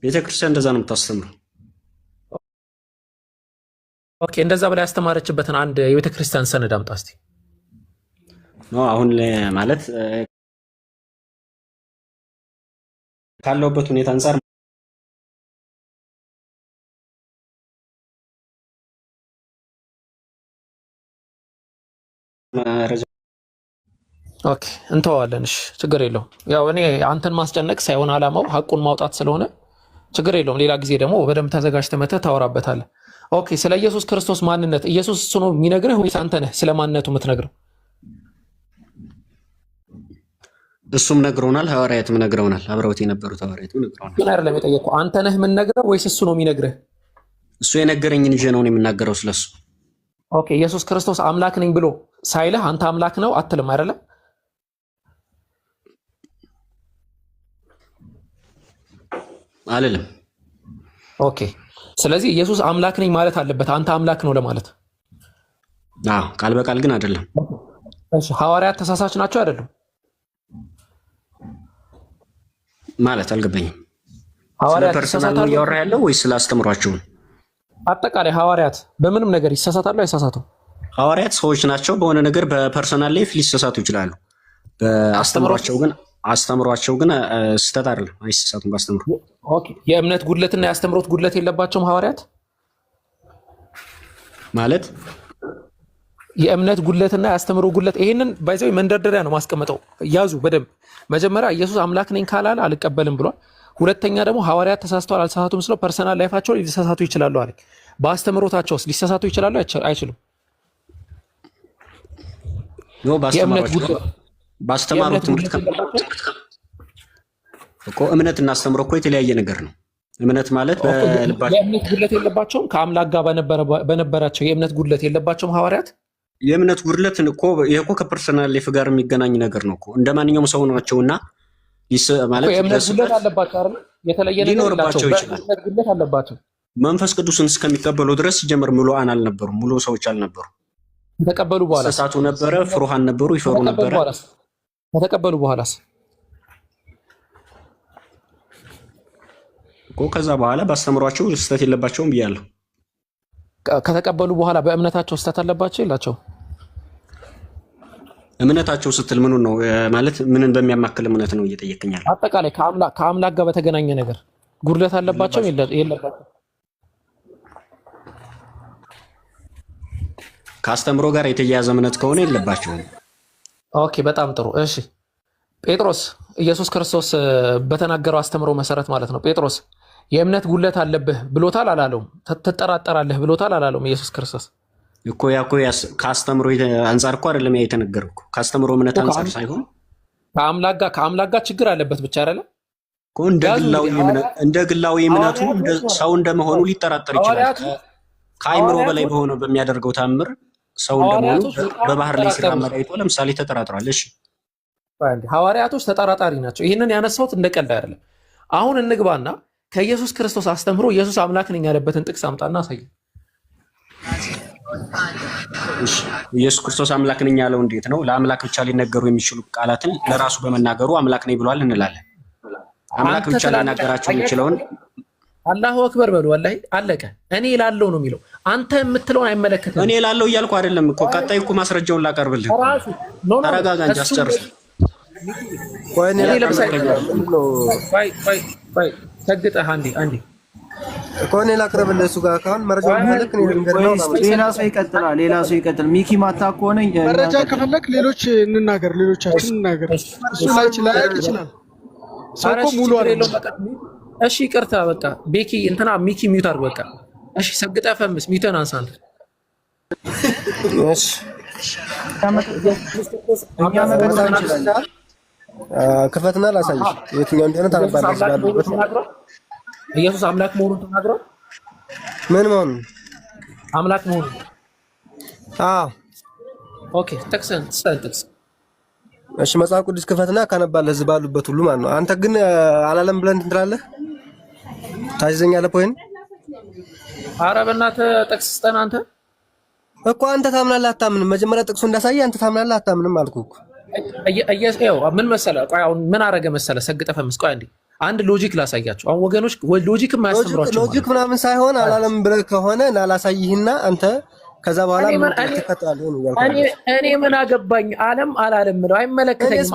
ቤተክርስቲያን እንደዛ ነው የምታስተምረው። ኦኬ እንደዛ ብላ ያስተማረችበትን አንድ የቤተክርስቲያን ሰነድ አምጣ እስቲ። አሁን ማለት ካለውበት ሁኔታ አንፃር ኦኬ እንተዋለን። እሺ ችግር የለውም። ያው እኔ አንተን ማስጨነቅ ሳይሆን አላማው ሐቁን ማውጣት ስለሆነ ችግር የለውም። ሌላ ጊዜ ደግሞ በደንብ ተዘጋጅተህ መተህ ታወራበታለህ። ኦኬ ስለ ኢየሱስ ክርስቶስ ማንነት ኢየሱስ እሱ ነው የሚነግርህ ወይስ አንተ ነህ ስለ ማንነቱ የምትነግረው? እሱም ነግረውናል፣ ሐዋርያትም ነግረውናል። አብረውት የነበሩት ሐዋርያትም ነግረውናል። ምን አይደለም የጠየቀው፣ አንተ ነህ የምንነግረው ወይስ እሱ ነው የሚነግርህ? እሱ የነገረኝን ይዤ ነው የምናገረው ስለሱ። ኦኬ ኢየሱስ ክርስቶስ አምላክ ነኝ ብሎ ሳይልህ አንተ አምላክ ነው አትልም አይደለ? አልልም። ኦኬ ስለዚህ ኢየሱስ አምላክ ነኝ ማለት አለበት አንተ አምላክ ነው ለማለት። አዎ ቃል በቃል ግን አይደለም። እሺ ሐዋርያት ተሳሳች ናቸው አይደሉም? ማለት አልገባኝም። ሐዋርያት ፐርሰናል ነው እያወራ ያለው ወይስ ስላስተምሯቸው? አጠቃላይ ሐዋርያት በምንም ነገር ይሳሳታሉ አይሳሳቱም? ሐዋርያት ሰዎች ናቸው። በሆነ ነገር በፐርሰናል ላይፍ ሊሳሳቱ ይችላሉ። አስተምሯቸው ግን ስህተት አይደለም፣ አይሳሳቱም ባስተምሩ። ኦኬ። የእምነት ጉድለትና የአስተምሮት ጉድለት የለባቸውም ሐዋርያት ማለት የእምነት ጉድለትና የአስተምሮ ጉድለት። ይሄንን ባይዘው መንደርደሪያ ነው ማስቀመጠው፣ ያዙ በደንብ። መጀመሪያ ኢየሱስ አምላክ ነኝ ካላለ አልቀበልም ብሏል። ሁለተኛ ደግሞ ሐዋርያት ተሳስተዋል አልተሳሳቱም ስለው ፐርሰናል ላይፋቸው ሊሳሳቱ ይችላሉ አለ። በአስተምሮታቸውስ ሊሳሳቱ ይችላሉ አይችሉም? ባስተማሩት ትምህርት እኮ እምነትና አስተምሮ እኮ የተለያየ ነገር ነው። እምነት ማለት በልባቸው የእምነት ጉድለት የለባቸውም። ከአምላክ ጋር በነበራቸው የእምነት ጉድለት የለባቸውም ሐዋርያት። የእምነት ጉድለት እኮ ይሄ እኮ ከፐርሰናል ላይፍ ጋር የሚገናኝ ነገር ነው እኮ። እንደማንኛውም ሰው ናቸውና ማለት የእምነት ጉድለት አለባቸው አይደል? የተለየ ነገር ሊኖርባቸው ይችላል። የእምነት ጉድለት አለባቸው። መንፈስ ቅዱስን እስከሚቀበሉ ድረስ ሲጀምር ሙሉአን አልነበሩም፣ ሙሉ ሰዎች አልነበሩም። ከተቀበሉ በኋላ ተሳሳቱ ነበረ፣ ፍሩሃን ነበሩ፣ ይፈሩ ነበረ። ከተቀበሉ በኋላስ እኮ ከዛ በኋላ ባስተምሯቸው ስህተት የለባቸውም ብያለሁ። ከተቀበሉ በኋላ በእምነታቸው ስህተት አለባቸው የላቸው? እምነታቸው ስትል ምኑን ነው ማለት? ምንን በሚያማክል እምነት ነው እየጠየቀኛል? አጠቃላይ ከአምላክ ጋር በተገናኘ ነገር ጉድለት አለባቸው የለባቸው? ከአስተምሮ ጋር የተያያዘ እምነት ከሆነ የለባቸውም። ኦኬ፣ በጣም ጥሩ። እሺ ጴጥሮስ ኢየሱስ ክርስቶስ በተናገረው አስተምሮ መሰረት ማለት ነው። ጴጥሮስ የእምነት ጉድለት አለብህ ብሎታል አላለውም? ትጠራጠራለህ ብሎታል አላለውም? ኢየሱስ ክርስቶስ እኮ ከአስተምሮ አንጻር እኮ አይደለም የተነገረው እኮ ከአስተምሮ እምነት አንጻር ሳይሆን ከአምላክ ጋር ችግር አለበት ብቻ አይደለ እኮ እንደ ግላዊ እምነቱ ሰው እንደመሆኑ ሊጠራጠር ይችላል። ከአይምሮ በላይ በሆነው በሚያደርገው ታምር ሰው እንደመሆኑ በባህር ላይ ሲራመድ አይቶ ለምሳሌ ተጠራጥሯል። እሺ ሐዋርያቶች ተጠራጣሪ ናቸው። ይህንን ያነሳሁት እንደ ቀልድ አይደለም። አሁን እንግባና ከኢየሱስ ክርስቶስ አስተምሮ ኢየሱስ አምላክ ነኝ ያለበትን ጥቅስ አምጣና አሳይ። ኢየሱስ ክርስቶስ አምላክ ነኝ ያለው እንዴት ነው? ለአምላክ ብቻ ሊነገሩ የሚችሉ ቃላትን ለራሱ በመናገሩ አምላክ ነኝ ብሏል እንላለን። አምላክ ብቻ ሊናገራቸው የሚችለውን አላሁ አክበር በሉ። ወላሂ አለቀ። እኔ ላለው ነው የሚለው። አንተ የምትለውን አይመለከትም። እኔ ላለው እያልኩ አይደለም እኮ። ቀጣይ እኮ ማስረጃውን ላቀርብልህ። ተረጋጋ እንጂ አስጨርስ። ሰግጠህ አንዴ እኮ እኔ ላቅርብልህ እሱ ጋር ካሁን መረጃውን ከፈለክ ሌላ ሰው ይቀጥላል። ሌላ ሰው ይቀጥል። ሚኪ ማታ ከሆነ መረጃ ከፈለክ ሌሎች እንናገር፣ ሌሎቻችን እንናገር። እሱ ላይ ይችላል። ሰው እኮ ሙሉ አይደለም። እሺ ይቅርታ፣ በቃ ቤኪ እንትና ሚኪ ሚውት አድርግ። በቃ እሺ፣ ሰግጠህ ፈምስ ሚውትን አንሳ አንተ። እሺ ክፈትና ላሳይሽ የትኛው እንደሆነ ታነባለሽ። ባሉበት ኢየሱስ አምላክ መሆኑን ተናግሯል። ምን መሆኑን? አምላክ መሆኑን። አዎ ኦኬ። ጥቅስ እሺ፣ መጽሐፍ ቅዱስ ክፈትና ካነባለህ ህዝብ ባሉበት ሁሉ ማለት ነው። አንተ ግን አላለም ብለን እንትን ትላለህ፣ ታዝዘኛለህ። ፖይን ኧረ በእናትህ ጥቅስ ስጠን አንተ እኮ። አንተ ታምናለህ አታምንም? መጀመሪያ ጥቅሱ እንዳሳየህ አንተ ታምናለህ አታምንም አልኩህ እኮ። ምን መሰለህ? ቆይ አሁን ምን አረገ መሰለህ? ሰግጠህ ፈምስ። ቆይ አንድ ሎጂክ ላሳያቸው። አሁን ወገኖች ሎጂክ የማያስተምሯቸው ሎጂክ ምናምን ሳይሆን አላለም ብለህ ከሆነ እና ላሳይህና አንተ ከዛ በኋላ እኔ ምን አገባኝ? አለም አላለም ብለው አይመለከተኝም።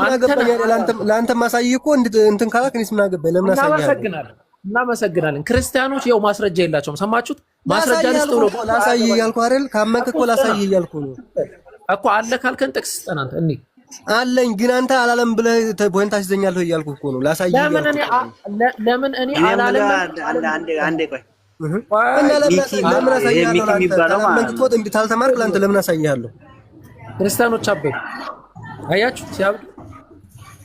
ለአንተ ማሳይህ እኮ እንትን ካላክ እኔስ ምን አገባኝ? ለምን አሳይሃለሁ? እናመሰግናለን። ክርስቲያኖች ያው ማስረጃ የላቸውም። ሰማችሁት? ማስረጃ ልስጥ ብሎ ላሳይህ እያልኩ አይደል? ካመንክ እኮ ላሳይህ እያልኩ ነው እኮ። አለ ካልከን ጥቅስ ስጠን አንተ። እኔ አለኝ ግን አንተ አላለም ብለህ ፖይንት ታስይዘኛለህ እያልኩ እኮ ነው። ላሳይህ ለምን እኔ አላለም? አንዴ ቆይ እና ለምን አሳይሃለሁ? ለምን ታልተማርክ ለአንተ ለምን አሳይሃለሁ? ክርስቲያኖች አበዱ። አያችሁ ሲያብዱ።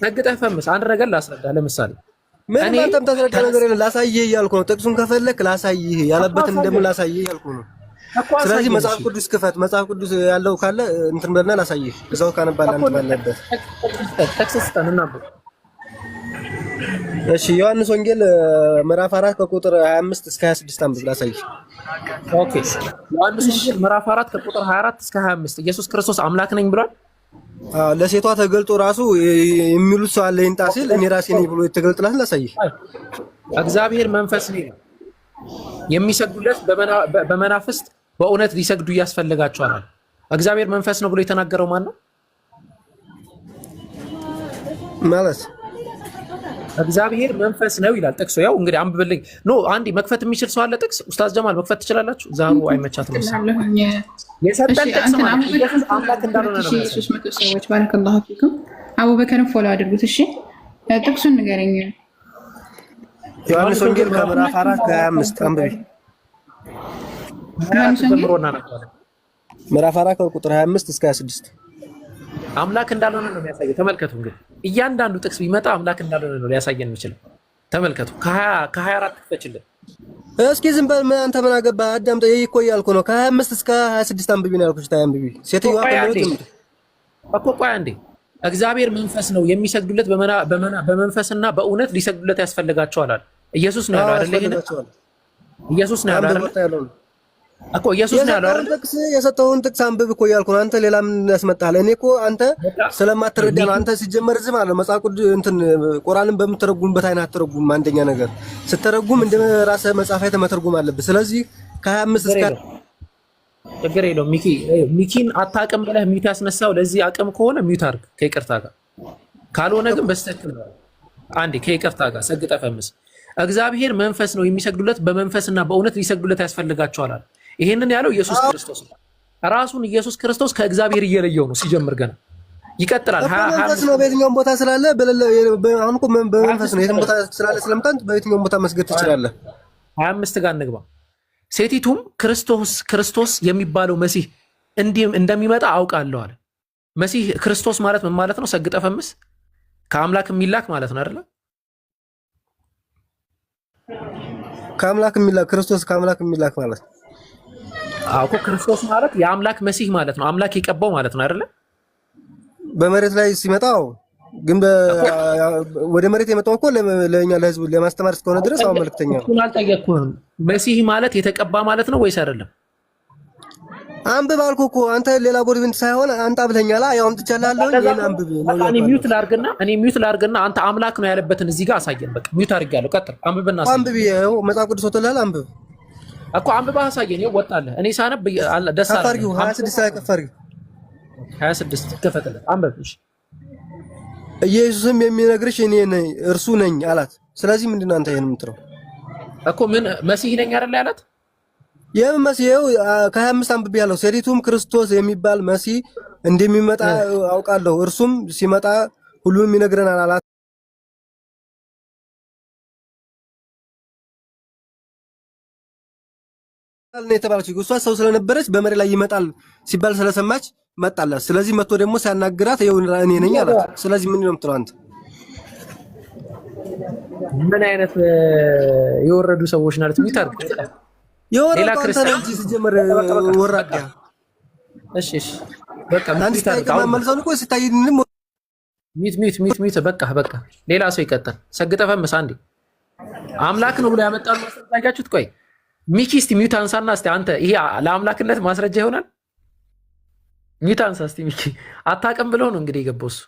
ሰግጠህ ፈምስ። አንድ ነገር ላስረዳ። ለምሳሌ ምን አንተም ታስረዳ ነገር የለም። ላሳይህ እያልኩ ነው። ጥቅሱን ከፈለክ ላሳይህ፣ ያለበትን ደግሞ ላሳይህ እያልኩ ነው። ስለዚህ መጽሐፍ ቅዱስ ክፈት። መጽሐፍ ቅዱስ ያለው ካለ እንትን በልና ላሳይህ። እዛው ካነባለ አንተ ባለበት ጥቅስ ተነናበ። እሺ ዮሐንስ ወንጌል ምዕራፍ 4 ከቁጥር 25 እስከ 26 አንብብ ላሳይህ። ኦኬ ዮሐንስ ወንጌል ምዕራፍ 4 ከቁጥር 24 እስከ 25 ኢየሱስ ክርስቶስ አምላክ ነኝ ብሏል ለሴቷ ተገልጦ ራሱ የሚሉት ሰው አለ ይንጣ ሲል እኔ ራሴ ነኝ ብሎ የተገልጠላት ላሳይህ። እግዚአብሔር መንፈስ ነው የሚሰግዱለት በመናፍስት በእውነት ሊሰግዱ ያስፈልጋቸዋል። እግዚአብሔር መንፈስ ነው ብሎ የተናገረው ማን ነው? ማለት እግዚአብሔር መንፈስ ነው ይላል ጥቅሱ። ያው እንግዲህ አንብብልኝ። ኖ አንዲ መክፈት የሚችል ሰው አለ ጥቅስ? ኡስታዝ ጀማል መክፈት ትችላላችሁ? ዛሩ አይመቻትም። የሰጠን ጥቅስ ማለት ኢየሱስ አምላክ እንዳልሆነ ነው። 300 ሰዎች ባረከላሁ ፊኩም። አቡበከርን ፎሎ አድርጉት። እሺ ጥቅሱን ንገረኝ። ዮሐንስ ወንጌል ከምዕራፍ 4:25 አንብቢ። ምዕራፍ 4 ከቁጥር 25 እስከ 26 አምላክ እንዳልሆነ ነው የሚያሳየው። ተመልከቱ እንግዲህ እያንዳንዱ ጥቅስ ቢመጣ አምላክ እንዳልሆነ ነው ሊያሳየን የሚችለው። ተመልከቱ ከ24 ክፈችልን እስኪ። ዝም በል አንተ ምን አገባህ? አዳምጥ እኮ እያልኩ ነው። ከ25 እስከ 26 አንብቢ ነው ያልኩሽ። ታይ አንብቢ። ሴትዮዋ እኮ ቆይ አንዴ። እግዚአብሔር መንፈስ ነው የሚሰግዱለት በመንፈስና በእውነት ሊሰግዱለት ያስፈልጋቸዋል አለ። ኢየሱስ ነው ያለው አይደል? ኢየሱስ ነው ያለው አይደል? እኮ ኢየሱስ ነው ያለው አይደል? ጥቅስ የሰጠውን ጥቅስ አንብብ እኮ እያልኩ ነው። አንተ ሌላ ምን ያስመጣሃል? እኔ እኮ አንተ ስለማትረዳ ነው። አንተ ሲጀመር ዝም አለ መጽሐፍ ቅዱስ እንትን ቁርአንን በምትረጉምበት አይነት አትረጉም። አንደኛ ነገር ስትረጉም እንደ ራስህ መጽሐፍ አይተህ መተርጉም አለብህ። ስለዚህ ከ25 እስከ ችግር የለውም። ሚኪን አታውቅም ብለህ ሚውት ያስነሳው ለዚህ አቅም ከሆነ ሚውት አድርግ ከይቅርታ ጋር፣ ካልሆነ ግን በስተክል ነው። አንዴ ከይቅርታ ጋር ሰግጠ ፈምስ። እግዚአብሔር መንፈስ ነው የሚሰግዱለት በመንፈስና በእውነት ሊሰግዱለት ያስፈልጋቸዋል አለ። ይሄንን ያለው ኢየሱስ ክርስቶስ ነው። ራሱን ኢየሱስ ክርስቶስ ከእግዚአብሔር እየለየው ነው ሲጀምር ገና ይቀጥላል። መንፈስ ነው በየትኛውም ቦታ ስላለ አሁን እኮ በመንፈስ ነው የትም ቦታ ስላለ ስለምታንት በየትኛውም ቦታ መስገድ ትችላለህ። 25 ጋር እንግባ። ሴቲቱም ክርስቶስ የሚባለው መሲህ እንደሚመጣ አውቃለሁ አለ። መሲህ ክርስቶስ ማለት ምን ማለት ነው? ሰግጠ ፈምስ ከአምላክ የሚላክ ማለት ነው አይደለ? ከአምላክ የሚላክ ክርስቶስ ከአምላክ የሚላክ ማለት ነው። አዎ ክርስቶስ ማለት የአምላክ መሲህ ማለት ነው። አምላክ የቀባው ማለት ነው አይደለ? በመሬት ላይ ሲመጣው ግን ወደ መሬት የመጣው እኮ ለኛ ለህዝቡ ለማስተማር እስከሆነ ድረስ አሁን መልክተኛ ነው። እሱን አልጠየቅኩህም። መሲህ ማለት የተቀባ ማለት ነው ወይስ አይደለም? አንብብ አልኩህ እኮ አንተ ሌላ ቦድቪንት ሳይሆን አንተ አብለኛላ ያው አምጥቻለሁ። ይሄን አንብብ ነው። እኔ ሚውት ላድርግና አንተ አምላክ ነው ያለበትን እዚህ ጋር አሳየን። በቃ ሚውት አድርጌያለሁ። ቀጥል። አንብብና አሳየን። አንብብ። ይኸው መጽሐፍ ቅዱስ ወጥቷል። አንብብ እኮ አንብባ አሳየን። ይኸው ወጣለህ። እኔ ሳነብ ደስ አለ። 26 አይቀፈር 26 ከፈተለ አንብብ። እሺ ኢየሱስም የሚነግርሽ እኔ ነኝ እርሱ ነኝ አላት። ስለዚህ ምንድን ነው አንተ ይሄን የምትለው እኮ ምን መሲህ ነኝ አይደል ያላት? ይሄም መሲህ ከ25 አንብቤ ያለው ሴቲቱም ክርስቶስ የሚባል መሲህ እንደሚመጣ አውቃለሁ እርሱም ሲመጣ ሁሉንም ይነግረናል አላት። ነው የተባለችው። እሷ ሰው ስለነበረች በመሬት ላይ ይመጣል ሲባል ስለሰማች መጣላት። ስለዚህ መጥቶ ደግሞ ሲያናግራት ይኸው እኔ ነኝ አላት። ስለዚህ ምን ነው የምትለው አንተ? ምን አይነት የወረዱ ሰዎች ናቸው? ሚታርክ ሌላ ክርስቲያን ሲጀመር ወራዳ። እሺ በቃ ሚታርክ መልሰው እኮ ሲታይንም ሚት በቃ ሌላ ሰው ይቀጥል። ሰግጠ ፈምስ አንዴ አምላክ ነው ብሎ ያመጣው ማስረጃችሁት። ቆይ ሚኪ እስቲ ሚውት አንሳና እስቲ አንተ ይሄ ለአምላክነት ማስረጃ ይሆናል? ሚውት አንሳ እስቲ ሚኪ። አታውቅም ብለው ነው እንግዲህ የገባው እሱ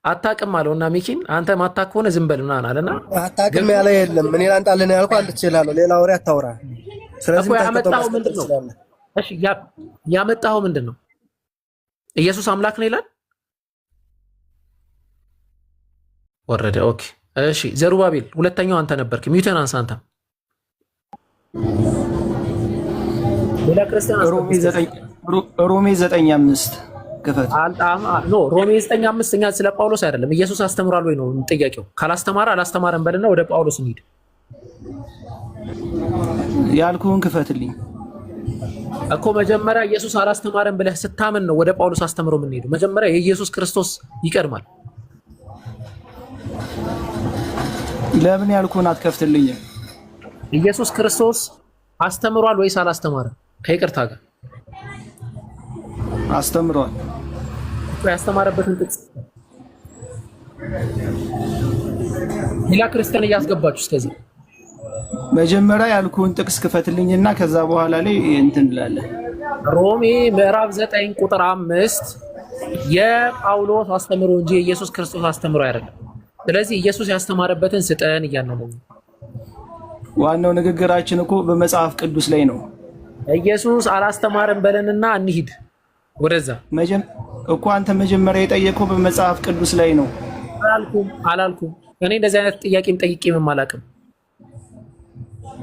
አታውቅም አለውና ሚኪን አንተ ማታውቅ ከሆነ ዝም በል ምናምን አለና አታውቅም ያለ የለም። እኔ ላንጣልህ ያልኩህ አንተ ትችላለህ። ሌላ ወሬ አታውራ። ስለዚህ ያመጣው ምንድነው? እሺ ያመጣው ምንድነው? ኢየሱስ አምላክ ነው ይላል። ወረደ። ኦኬ እሺ ዘሩባቤል ሁለተኛው አንተ ነበርክ። ሚውትን አንሳ አንተ። ሌላ ክርስቲያን ሮሜ 9:5 ክፈት። ኖ ሮሜ 9:5 እኛ ስለ ጳውሎስ አይደለም። ኢየሱስ አስተምሯል ወይ ነው ጥያቄው። ካላስተማረ አላስተማረም በልና ወደ ጳውሎስ እንሂድ። ያልኩህን ክፈትልኝ እኮ መጀመሪያ ኢየሱስ አላስተማረም ብለህ ስታምን ነው ወደ ጳውሎስ አስተምሮ የምንሄደው። መጀመሪያ የኢየሱስ ክርስቶስ ይቀድማል። ለምን ያልኩህን አትከፍትልኝም? ኢየሱስ ክርስቶስ አስተምሯል ወይስ አላስተማረም? ከይቅርታ ጋር አስተምሯል። ያስተማረበትን ጥቅስ ሌላ ክርስቲያን እያስገባችሁ እስከዚህ መጀመሪያ ያልኩህን ጥቅስ ክፈትልኝና ከዛ በኋላ ላይ እንትን እንላለን። ሮሜ ምዕራፍ 9 ቁጥር 5 የጳውሎስ አስተምሮ እንጂ የኢየሱስ ክርስቶስ አስተምሮ አይደለም። ስለዚህ ኢየሱስ ያስተማረበትን ስጠን እያልን ነው። ዋናው ንግግራችን እኮ በመጽሐፍ ቅዱስ ላይ ነው። ኢየሱስ አላስተማረን በለንና እንሂድ ወደዛ። እኮ አንተ መጀመሪያ የጠየቀው በመጽሐፍ ቅዱስ ላይ ነው። አላልኩም። እኔ እንደዚህ አይነት ጥያቄም ጠይቄም አላውቅም።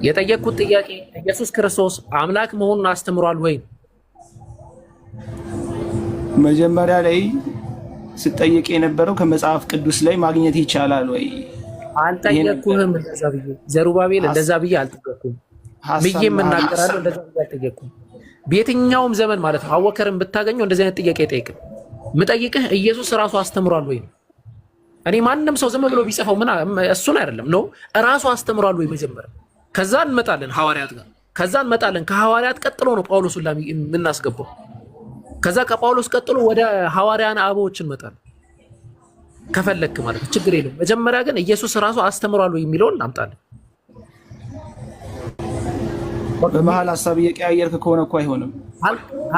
የጠየቅኩት ጥያቄ ኢየሱስ ክርስቶስ አምላክ መሆኑን አስተምሯል ወይ? መጀመሪያ ላይ ስጠይቅ የነበረው ከመጽሐፍ ቅዱስ ላይ ማግኘት ይቻላል ወይ? አልጠየቅኩህም። እንደዛ ብዬ ዘሩባቤል እንደዛ ብዬ አልጠየቅኩም ብዬ የምናገራለሁ። እንደዛ ብዬ አልጠየቅኩም። በየትኛውም ዘመን ማለት ነው አቡበከርን ብታገኘው እንደዚህ አይነት ጥያቄ አይጠይቅም። ምጠይቅህ ኢየሱስ ራሱ አስተምሯል ወይ? እኔ ማንም ሰው ዝም ብሎ ቢጽፈው ምን እሱን አይደለም ነው ራሱ አስተምሯል ወይ መጀመሪያ። ከዛ እንመጣለን ሐዋርያት ጋር። ከዛ እንመጣለን ከሐዋርያት ቀጥሎ ነው ጳውሎስን የምናስገባው። ከዛ ከጳውሎስ ቀጥሎ ወደ ሐዋርያን አበዎች እንመጣለን ከፈለክ ማለት ነው። ችግር የለም። መጀመሪያ ግን ኢየሱስ ራሱ አስተምሯል ወይ የሚለውን እናምጣለን። በመሀል ሀሳብ እየቀያየርክ ከሆነ እኮ አይሆንም።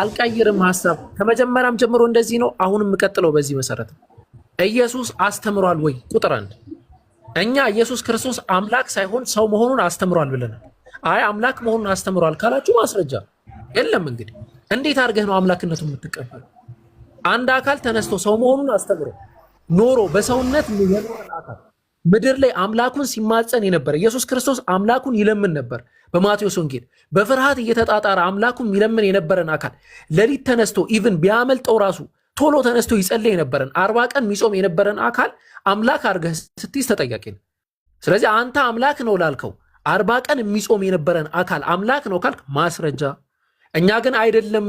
አልቀይርም ሀሳብ። ከመጀመሪያም ጀምሮ እንደዚህ ነው። አሁንም የምቀጥለው በዚህ መሰረት ነው። ኢየሱስ አስተምሯል ወይ? ቁጥር 1 እኛ ኢየሱስ ክርስቶስ አምላክ ሳይሆን ሰው መሆኑን አስተምሯል ብለናል። አይ አምላክ መሆኑን አስተምሯል ካላችሁ ማስረጃ የለም። እንግዲህ እንዴት አድርገህ ነው አምላክነቱን የምትቀበለው? አንድ አካል ተነስቶ ሰው መሆኑን አስተምሮ ኖሮ በሰውነት የኖረን አካል ምድር ላይ አምላኩን ሲማጸን የነበረ ኢየሱስ ክርስቶስ አምላኩን ይለምን ነበር። በማቴዎስ ወንጌል በፍርሃት እየተጣጣረ አምላኩን ይለምን የነበረን አካል ሌሊት ተነስቶ ኢቭን ቢያመልጠው ራሱ ቶሎ ተነስቶ ይጸልይ የነበረን 40 ቀን የሚጾም የነበረን አካል አምላክ አድርገህ ስትይዝ ተጠያቂ ነው። ስለዚህ አንተ አምላክ ነው ላልከው 40 ቀን የሚጾም የነበረን አካል አምላክ ነው ካልክ ማስረጃ። እኛ ግን አይደለም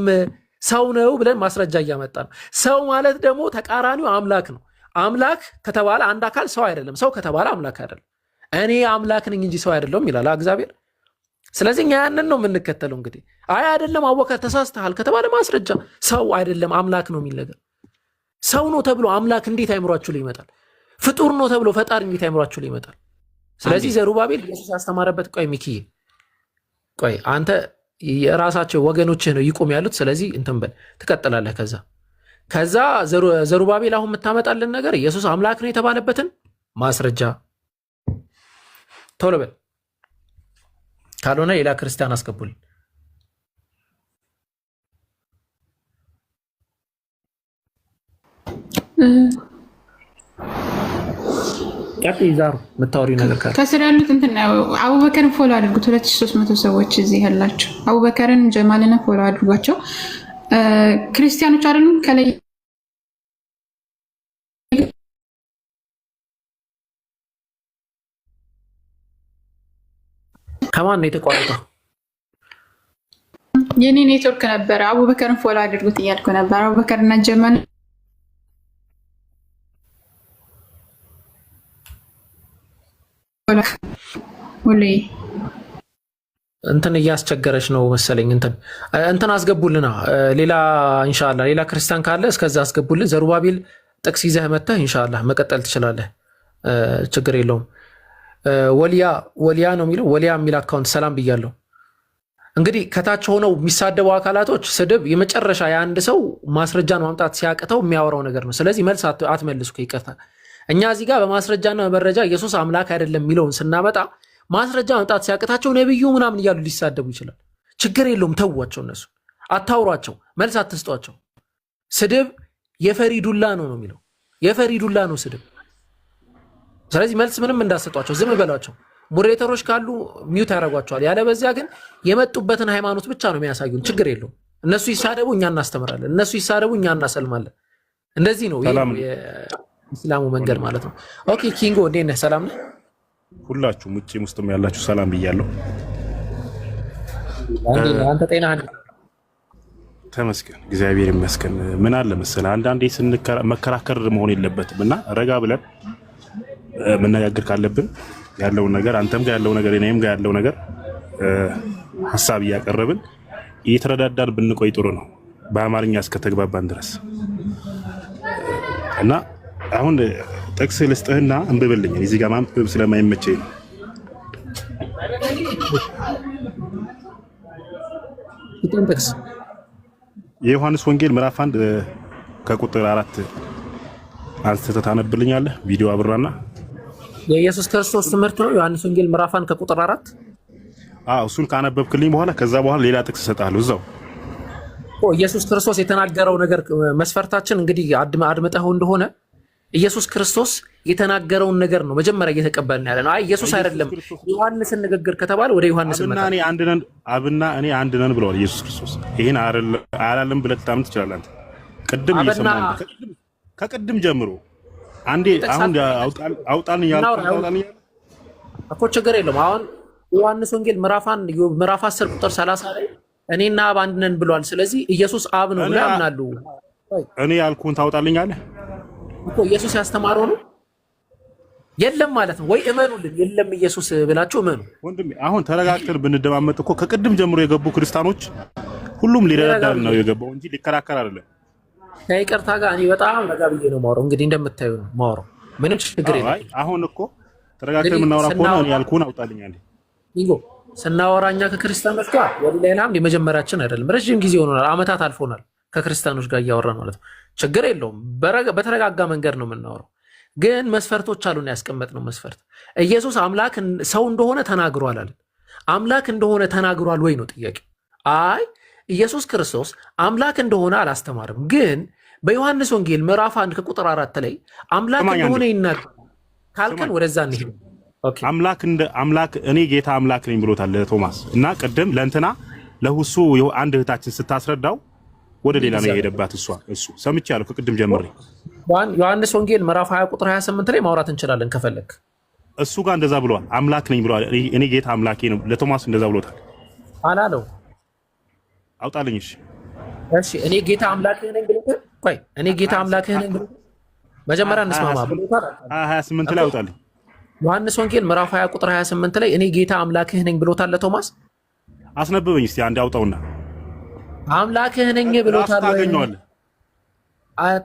ሰው ነው ብለን ማስረጃ እያመጣ ነው። ሰው ማለት ደግሞ ተቃራኒው አምላክ ነው። አምላክ ከተባለ አንድ አካል ሰው አይደለም፣ ሰው ከተባለ አምላክ አይደለም። እኔ አምላክ ነኝ እንጂ ሰው አይደለሁም ይላል እግዚአብሔር። ስለዚህ እኛ ያንን ነው የምንከተለው። እንግዲህ አይ አይደለም አቡበከር ተሳስተሃል ከተባለ ማስረጃ። ሰው አይደለም አምላክ ነው የሚል ነገር። ሰው ነው ተብሎ አምላክ እንዴት አይምሯችሁ ላይ ይመጣል? ፍጡር ነው ተብሎ ፈጣሪ እንዴት አይምሯችሁ ላይ ይመጣል? ስለዚህ ዘሩባቤል ኢየሱስ ያስተማረበት ቆይ ሚኪዬ ቆይ አንተ የራሳቸው ወገኖችህ ነው ይቆም ያሉት። ስለዚህ እንትን በል ትቀጥላለህ። ከዛ ዘሩባቤል አሁን የምታመጣልን ነገር ኢየሱስ አምላክ ነው የተባለበትን ማስረጃ ቶሎ በል፣ ካልሆነ ሌላ ክርስቲያን አስገቡልን። ዛሩ የምታወሪው ነገር ካለ ከስር ያሉት እንትን አቡበከርን ፎሎ አድርጉት። 2300 ሰዎች እዚህ ያላቸው አቡበከርን ጀማልን ፎሎ አድርጓቸው። ክርስቲያኖች አይደሉም ከላይ ከማን ነው የተቋረጠው? የኔ ኔትወርክ ነበረ። አቡበከርን ፎሎ አድርጉት እያልኩ ነበር። አቡበከርና ጀማል ሁሌ እንትን እያስቸገረች ነው መሰለኝ። እንትን አስገቡልና ሌላ ኢንሻአላህ ሌላ ክርስቲያን ካለ እስከዛ አስገቡልን። ዘሩባቤል ጥቅስ ይዘህ መተህ ኢንሻአላህ መቀጠል ትችላለህ። ችግር የለውም። ወሊያ ነው የሚለው ወሊያ የሚል አካውንት ሰላም ብያለሁ። እንግዲህ ከታች ሆነው የሚሳደቡ አካላቶች ስድብ የመጨረሻ የአንድ ሰው ማስረጃን ማምጣት ሲያቅተው የሚያወራው ነገር ነው። ስለዚህ መልስ አትመልሱ ይቅርታ። እኛ እዚህ ጋር በማስረጃና በመረጃ ኢየሱስ አምላክ አይደለም የሚለውን ስናመጣ ማስረጃ ማምጣት ሲያቅታቸው ነብዩ ምናምን እያሉ ሊሳደቡ ይችላል። ችግር የለውም። ተዋቸው፣ እነሱ አታውሯቸው፣ መልስ አትስጧቸው። ስድብ የፈሪ ዱላ ነው የሚለው የፈሪ ዱላ ነው ስድብ። ስለዚህ መልስ ምንም እንዳሰጧቸው ዝም በሏቸው። ሞዴሬተሮች ካሉ ሚውት ያደርጓቸዋል። ያለበዚያ ግን የመጡበትን ሃይማኖት ብቻ ነው የሚያሳዩን። ችግር የለውም። እነሱ ይሳደቡ እኛ እናስተምራለን፣ እነሱ ይሳደቡ እኛ እናሰልማለን። እንደዚህ ነው የእስላሙ መንገድ ማለት ነው። ኦኬ ኪንጎ እንዴት ነህ? ሰላም ነህ? ሁላችሁም ውጭም ውስጥም ያላችሁ ሰላም ብያለሁ። አንተ ጤና ተመስገን፣ እግዚአብሔር ይመስገን። ምን አለ መሰለህ አንዳንዴ መከራከር መሆን የለበትም እና ረጋ ብለን መነጋገር ካለብን ያለውን ነገር አንተም ጋር ያለው ነገር እኔም ጋር ያለው ነገር ሐሳብ እያቀረብን እየተረዳዳን ብንቆይ ጥሩ ነው፣ በአማርኛ እስከተግባባን ድረስ እና አሁን ጥቅስ ልስጥህና እንብብልኝ። እዚህ ጋር ማንበብ ስለማይመቸኝ ነው። የዮሐንስ ወንጌል ምዕራፍ 1 ከቁጥር 4 አንስተህ ታነብልኛለህ? ቪዲዮ አብራና የኢየሱስ ክርስቶስ ትምህርት ነው ዮሐንስ ወንጌል ምዕራፍ 1 ከቁጥር 4። እሱን ካነበብክልኝ በኋላ ከዛ በኋላ ሌላ ጥቅስ እሰጥሃለሁ እዛው። ኢየሱስ ክርስቶስ የተናገረው ነገር መስፈርታችን እንግዲህ አድምጠው እንደሆነ ኢየሱስ ክርስቶስ የተናገረውን ነገር ነው መጀመሪያ እየተቀበልን ያለ ነው። አይ ኢየሱስ አይደለም ዮሐንስን ንግግር ከተባለ ወደ ዮሐንስ መጣ። አብና እኔ አንድ ነን ብለዋል ኢየሱስ ክርስቶስ። ይሄን አላለም ብለህ ታምን ትችላለህ አንተ። ቅድም እየሰማህ ከቅድም ጀምሮ አንዴ አሁን አውጣልኝ ያልኩት እኮ ችግር የለውም። አሁን ዮሐንስ ወንጌል ምዕራፍ 10 ቁጥር 30 ላይ እኔና አብ አንድ ነን ብሏል። ስለዚህ ኢየሱስ አብ ነው ብለው ያምናሉ። እኔ ያልኩህን ታውጣልኛለህ እኮ ኢየሱስ ያስተማረው ነው የለም ማለት ነው ወይ? እመኑልን የለም ኢየሱስ ብላችሁ እመኑ። ወንድሜ አሁን ተረጋግተን ብንደማመጥ እኮ ከቅድም ጀምሮ የገቡ ክርስቲያኖች ሁሉም ሊረዳዳን ነው የገባው እንጂ ሊከራከር አይደለም። ከይቅርታ ጋር እኔ በጣም ረጋ ብዬ ነው የማወራው። እንግዲህ እንደምታዩ ነው የማወራው። ምንም ችግር የለም። አሁን እኮ ተረጋግተን የምናወራ ከሆነ እኔ ያልኩህን አውጣልኛለህ። ይጎ ስናወራኛ ከክርስቲያኖች ጋር ወደ ሌላም የመጀመሪያችን አይደለም። ረጅም ጊዜ ሆኖናል፣ አመታት አልፎናል ከክርስቲያኖች ጋር እያወራን ማለት ነው። ችግር የለውም። በተረጋጋ መንገድ ነው የምናወራው። ግን መስፈርቶች አሉን ያስቀመጥነው መስፈርት። ኢየሱስ አምላክ ሰው እንደሆነ ተናግሯል አለ። አምላክ እንደሆነ ተናግሯል ወይ ነው ጥያቄ። አይ ኢየሱስ ክርስቶስ አምላክ እንደሆነ አላስተማርም። ግን በዮሐንስ ወንጌል ምዕራፍ 1 ከቁጥር 4 ላይ አምላክ እንደሆነ ይናገራል ካልከን ወደዛ እንሂድ። ኦኬ አምላክ እኔ ጌታ አምላክ ነኝ ብሎታል ለቶማስ እና ቅድም ለእንትና ለሁሱ አንድ እህታችን ስታስረዳው ወደ ሌላ ነው የሄደባት። እሱ ሰምቻለሁ ከቅድም ጀምሬ። ዮሐንስ ወንጌል ምዕራፍ 20 ቁጥር 28 ላይ ማውራት እንችላለን ከፈለክ። እሱ ጋር እንደዛ ብሏል። አምላክ ነኝ ብሏል። እኔ ጌታ አምላኬ ነው ለቶማስ እንደዛ ብሎታል አላለው? አውጣልኝ። እሺ እኔ ጌታ አምላክህ ነኝ ብሎታል? ቆይ እኔ ጌታ አምላክህ ነኝ ብሎታል? መጀመሪያ እንስማማ ብሎታል። 28 ላይ አውጣልኝ። ዮሐንስ ወንጌል ምዕራፍ 20 ቁጥር 28 ላይ እኔ ጌታ አምላክህ ነኝ ብሎታል ለቶማስ? አስነብበኝ እስቲ አንዴ አውጣውና። አምላክህ ነኝ ብሎታል ወይ?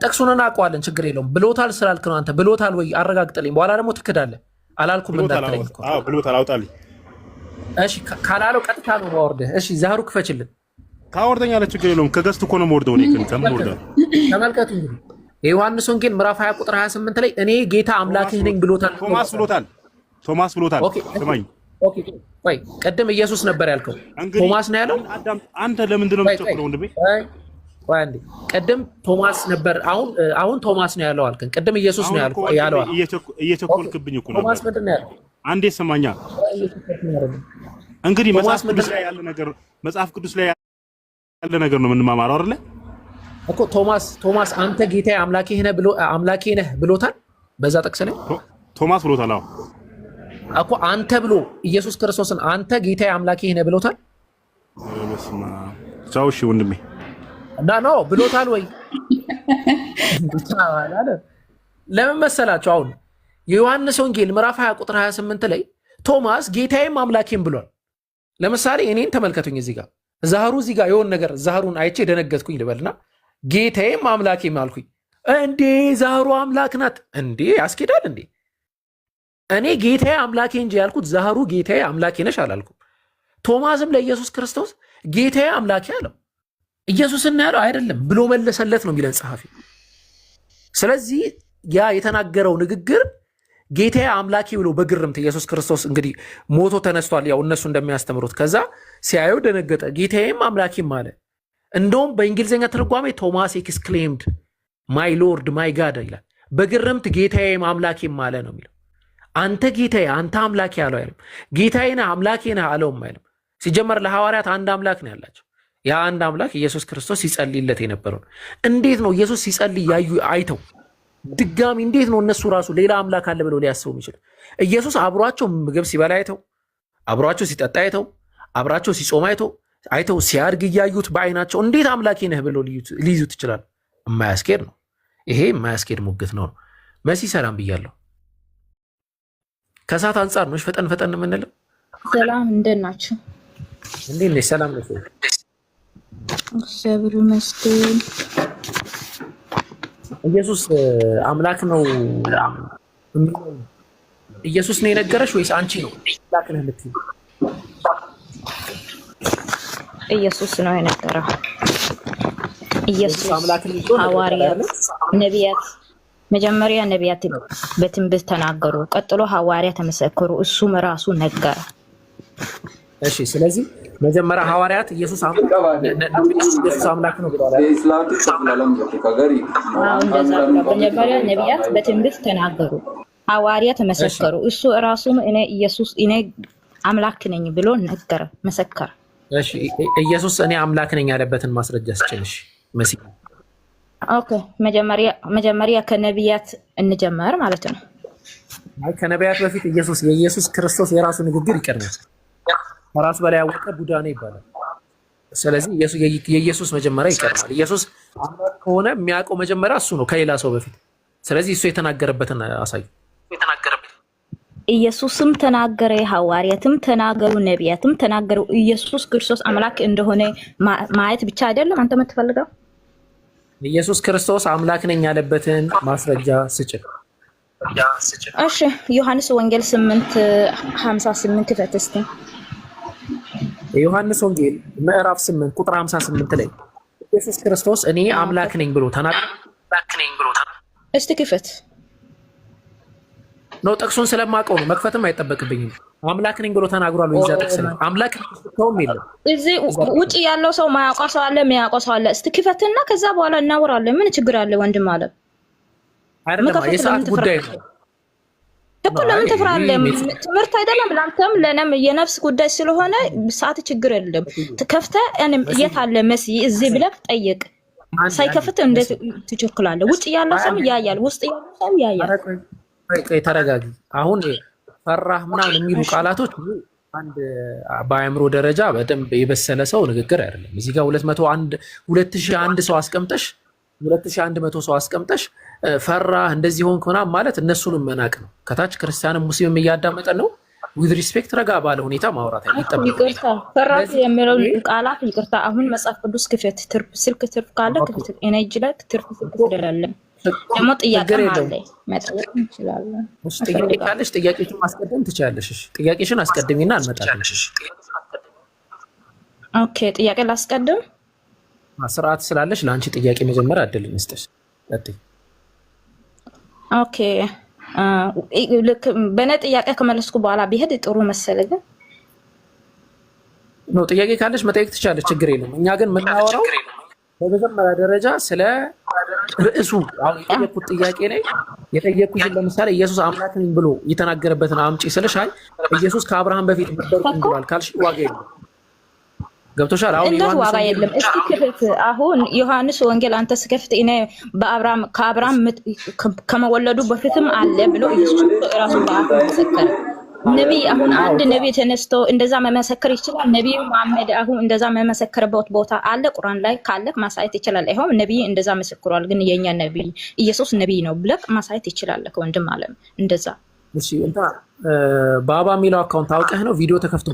ጠቅሱን እናውቀዋለን፣ ችግር የለውም። ብሎታል ስላልክ ነው አንተ። ብሎታል ወይ አረጋግጥልኝ፣ በኋላ ደግሞ ትክዳለህ። አላልኩም እንዳትለኝ እኮ። አዎ ብሎታል፣ አውጣልኝ። እሺ ካላለው ቀጥታ ነው ማወርደህ። እሺ ዛህሩ ክፈችልን። ካወርደኛለህ ችግር የለውም። ከገዝት እኮ ነው የምወርደው እኔ። ከምን ወርደው? ተመልከቱ እንግዲህ የዮሐንስ ወንጌል ምዕራፍ 20 ቁጥር 28 ላይ እኔ ጌታ አምላክህ ነኝ ብሎታል። ቶማስ ብሎታል። ስማኝ። ኦኬ ቆይ ቅድም ኢየሱስ ነበር ያልከው፣ ቶማስ ነው ያለው? አንተ ለምንድን ነው የምትጨክረው ወንድሜ? ቆይ አንዴ፣ ቅድም ቶማስ ነበር፣ አሁን ቶማስ ነው ያለው አልከን። ቅድም ኢየሱስ ነው ያለው። እየቸኮልክብኝ እኮ ነው። ቶማስ ምንድን ነው ያለው? አንዴ ሰማኛ። እንግዲህ መጽሐፍ ቅዱስ ላይ ያለ ነገር ነው የምንማማረው አይደለ እኮ። ቶማስ አንተ ጌታዬ አምላኬ ነህ ብሎታል በዛ ጥቅስ ላይ። ቶማስ ብሎታል። አዎ እኮ አንተ ብሎ ኢየሱስ ክርስቶስን አንተ ጌታዬ አምላኬ ነህ ብሎታል። እሺ ወንድሜ እና ነው ብሎታል ወይ? ለምን መሰላችሁ? አሁን የዮሐንስ ወንጌል ምዕራፍ 20 ቁጥር 28 ላይ ቶማስ ጌታዬም አምላኬም ብሏል። ለምሳሌ እኔን ተመልከቱኝ። እዚህ ጋር ዛህሩ እዚህ ጋር የሆነ ነገር ዛህሩን አይቼ ደነገጥኩኝ ልበልና ጌታዬም አምላኬም አልኩኝ። እንዴ ዛህሩ አምላክ ናት እንዴ? ያስኬዳል እንዴ? እኔ ጌታዬ አምላኬ እንጂ ያልኩት ዛህሩ ጌታዬ አምላኬ ነሽ አላልኩም። ቶማስም ለኢየሱስ ክርስቶስ ጌታዬ አምላኬ አለው። ኢየሱስና ያለው አይደለም ብሎ መለሰለት ነው የሚለን ጸሐፊ። ስለዚህ ያ የተናገረው ንግግር ጌታዬ አምላኬ ብሎ በግርምት ኢየሱስ ክርስቶስ እንግዲህ ሞቶ ተነስቷል፣ ያው እነሱ እንደሚያስተምሩት። ከዛ ሲያየው ደነገጠ፣ ጌታዬም አምላኬም አለ። እንደውም በእንግሊዝኛ ትርጓሜ ቶማስ ኤክስክሌምድ ማይ ሎርድ ማይ ጋድ ይላል። በግርምት ጌታዬም አምላኬም አለ ነው የሚለው። አንተ ጌታዬ አንተ አምላኬ አለው አይልም። ጌታዬ ነህ አምላኬ ነህ አለውም አይልም። ሲጀመር ለሐዋርያት አንድ አምላክ ነው ያላቸው። ያ አንድ አምላክ ኢየሱስ ክርስቶስ ሲጸልይለት የነበረው እንዴት ነው? ኢየሱስ ሲጸልይ ያዩ አይተው ድጋሚ እንዴት ነው እነሱ ራሱ ሌላ አምላክ አለ ብለው ሊያስቡ የሚችል? ኢየሱስ አብሯቸው ምግብ ሲበላ አይተው፣ አብሯቸው ሲጠጣ አይተው፣ አብራቸው ሲጾም አይተው ሲያድግ እያዩት በአይናቸው እንዴት አምላኬ ነህ ብለው ሊይዙት ይችላል? የማያስኬድ ነው። ይሄ የማያስኬድ ሙግት ነው። መሲ ሰላም ብያለሁ። ከሰዓት አንጻር ነው ፈጠን የምንለው። ሰላም እንደት ናችሁ? እንዴት ነሽ? ሰላም ነሽ? እግዚአብሔር ይመስገን። ኢየሱስ አምላክ ነው ኢየሱስ ነው የነገረሽ ወይስ አንቺ ነው አምላክ ነህ የምትይው? ኢየሱስ ነው የነገረው። ኢየሱስ ሐዋርያት ነቢያት መጀመሪያ ነቢያት በትንቢት ተናገሩ፣ ቀጥሎ ሐዋርያት ተመሰከሩ፣ እሱም ራሱ ነገረ። እሺ ስለዚህ መጀመሪያ ሐዋርያት ኢየሱስ አምላክ ነው ብለዋል። መጀመሪያ ነቢያት በትንቢት ተናገሩ፣ ሐዋርያት ተመሰከሩ፣ እሱ ራሱም እኔ አምላክ ነኝ ብሎ ነገረ፣ መሰከረ። እሺ ኢየሱስ እኔ አምላክ ነኝ ያለበትን ማስረጃ ስጭንሽ መሲ። ኦኬ መጀመሪያ ከነቢያት እንጀምር ማለት ነው። አይ ከነቢያት በፊት የኢየሱስ ክርስቶስ የራሱ ንግግር ይቀርባል። ከራሱ በላይ ያወቀ ቡዳ ነው ይባላል። ስለዚህ የኢየሱስ መጀመሪያ ይቀርባል። ኢየሱስ አምላክ ከሆነ የሚያውቀው መጀመሪያ እሱ ነው ከሌላ ሰው በፊት። ስለዚህ እሱ የተናገረበትን አሳዩ። ኢየሱስም ተናገረ፣ ሐዋርያትም ተናገሩ፣ ነቢያትም ተናገሩ። ኢየሱስ ክርስቶስ አምላክ እንደሆነ ማየት ብቻ አይደለም አንተ የምትፈልገው። ኢየሱስ ክርስቶስ አምላክ ነኝ ያለበትን ማስረጃ ስጭ። እሺ ዮሐንስ ወንጌል 8:58 ክፈት እስቲ። የዮሐንስ ወንጌል ምዕራፍ 8 ቁጥር 58 ላይ ኢየሱስ ክርስቶስ እኔ አምላክ ነኝ ብሎ ተናግሯል። እስቲ ክፈት ነው። ጥቅሱን ስለማውቀው ነው መክፈትም አይጠበቅብኝም። አምላክ ነኝ ብሎ ተናግሯል። ወይዛ ጥቅስ ነው አምላክ ነው የሚለው እዚህ ውጪ ያለው ሰው ማያውቀው ሰው አለ፣ የሚያውቀው ሰው አለ። እስቲ ክፈትና ከዛ በኋላ እናወራለን። ምን ችግር አለ ወንድም አለ? አይደለም የሰዓት ጉዳይ ነው እኮ። ለምን ትፈራለህ? ትምህርት አይደለም ላንተም ለነም የነፍስ ጉዳይ ስለሆነ ሰዓት ችግር የለም። ትከፍተህ እኔም የት አለ መሲ እዚህ ብለህ ጠይቅ። ሳይከፍት እንዴት ትቸኩላለህ? ውጪ ያለው ሰው ያያል፣ ውስጥ ያለው ሰው ያያል። ቆይ ተረጋጊ። አሁን ፈራህ ምናምን የሚሉ ቃላቶች አንድ በአእምሮ ደረጃ በደንብ የበሰለ ሰው ንግግር አይደለም። እዚህ ጋር 2001 ሰው አስቀምጠሽ 2100 ሰው አስቀምጠሽ ፈራህ እንደዚህ ሆንክ ምናምን ማለት እነሱንም መናቅ ነው። ከታች ክርስቲያንም ሙስሊምም እያዳመጠ ነው። ዊዝ ሪስፔክት ረጋ ባለ ሁኔታ ማውራት አይጠበቅም። ይቅርታ ፈራህ የሚለው ቃላት ይቅርታ። አሁን መጽሐፍ ቅዱስ ክፈት። ስልክ ትርፍ ካለ ክፈት። ኤነርጂ ላይ ትርፍ ስልክ ስለሌለም ደግሞ ጥያቄ አለ መጠየቅ እንችላለን። ጥያቄ ካለሽ ጥያቄሽን ማስቀደም ትችላለሽ። ጥያቄሽን አስቀድሚና እንመጣለን። ኦኬ ጥያቄ ላስቀድም። ስርዓት ስላለሽ ለአንቺ ጥያቄ መጀመር አይደል እንስጥሽ። ኦኬ ልክ በእኔ ጥያቄ ከመለስኩ በኋላ ቢሄድ ጥሩ መሰለኝ። ነው ጥያቄ ካለሽ መጠየቅ ትችላለሽ፣ ችግር የለም። እኛ ግን የምናወራው በመጀመሪያ ደረጃ ስለ ርዕሱ አሁን የጠየኩት ጥያቄ ላይ የጠየኩት ለምሳሌ ኢየሱስ አምላክ ነኝ ብሎ የተናገረበትን አምጪ ስልሽ አይ ኢየሱስ ከአብርሃም በፊት ነበርኩኝ ብሏል ካልሽ ዋጋ የለም። ገብቶሻል? አሁን እንዴት ዋጋ የለም? እስቲ ክፍት አሁን ዮሐንስ ወንጌል አንተ ስከፍት እኔ ከአብርሃም ከመወለዱ በፊትም አለ ብሎ ኢየሱስ ራሱ በአፉ መሰከረ። ነቢይ አሁን አንድ ነቢይ ተነስቶ እንደዛ መመሰከር ይችላል? ነቢይ መሐመድ አሁን እንደዛ መመሰከረበት ቦታ አለ? ቁርአን ላይ ካለ ማሳየት ይችላል? ይሄው ነቢይ እንደዛ መስክሯል። ግን የኛ ነቢይ ኢየሱስ ነቢይ ነው ብለህ ማሳየት ይችላል? ወንድም አለም እንደዛ። እሺ እንታ ባባ የሚለው አካውንት አውቀህ ነው ቪዲዮ ተከፍቶ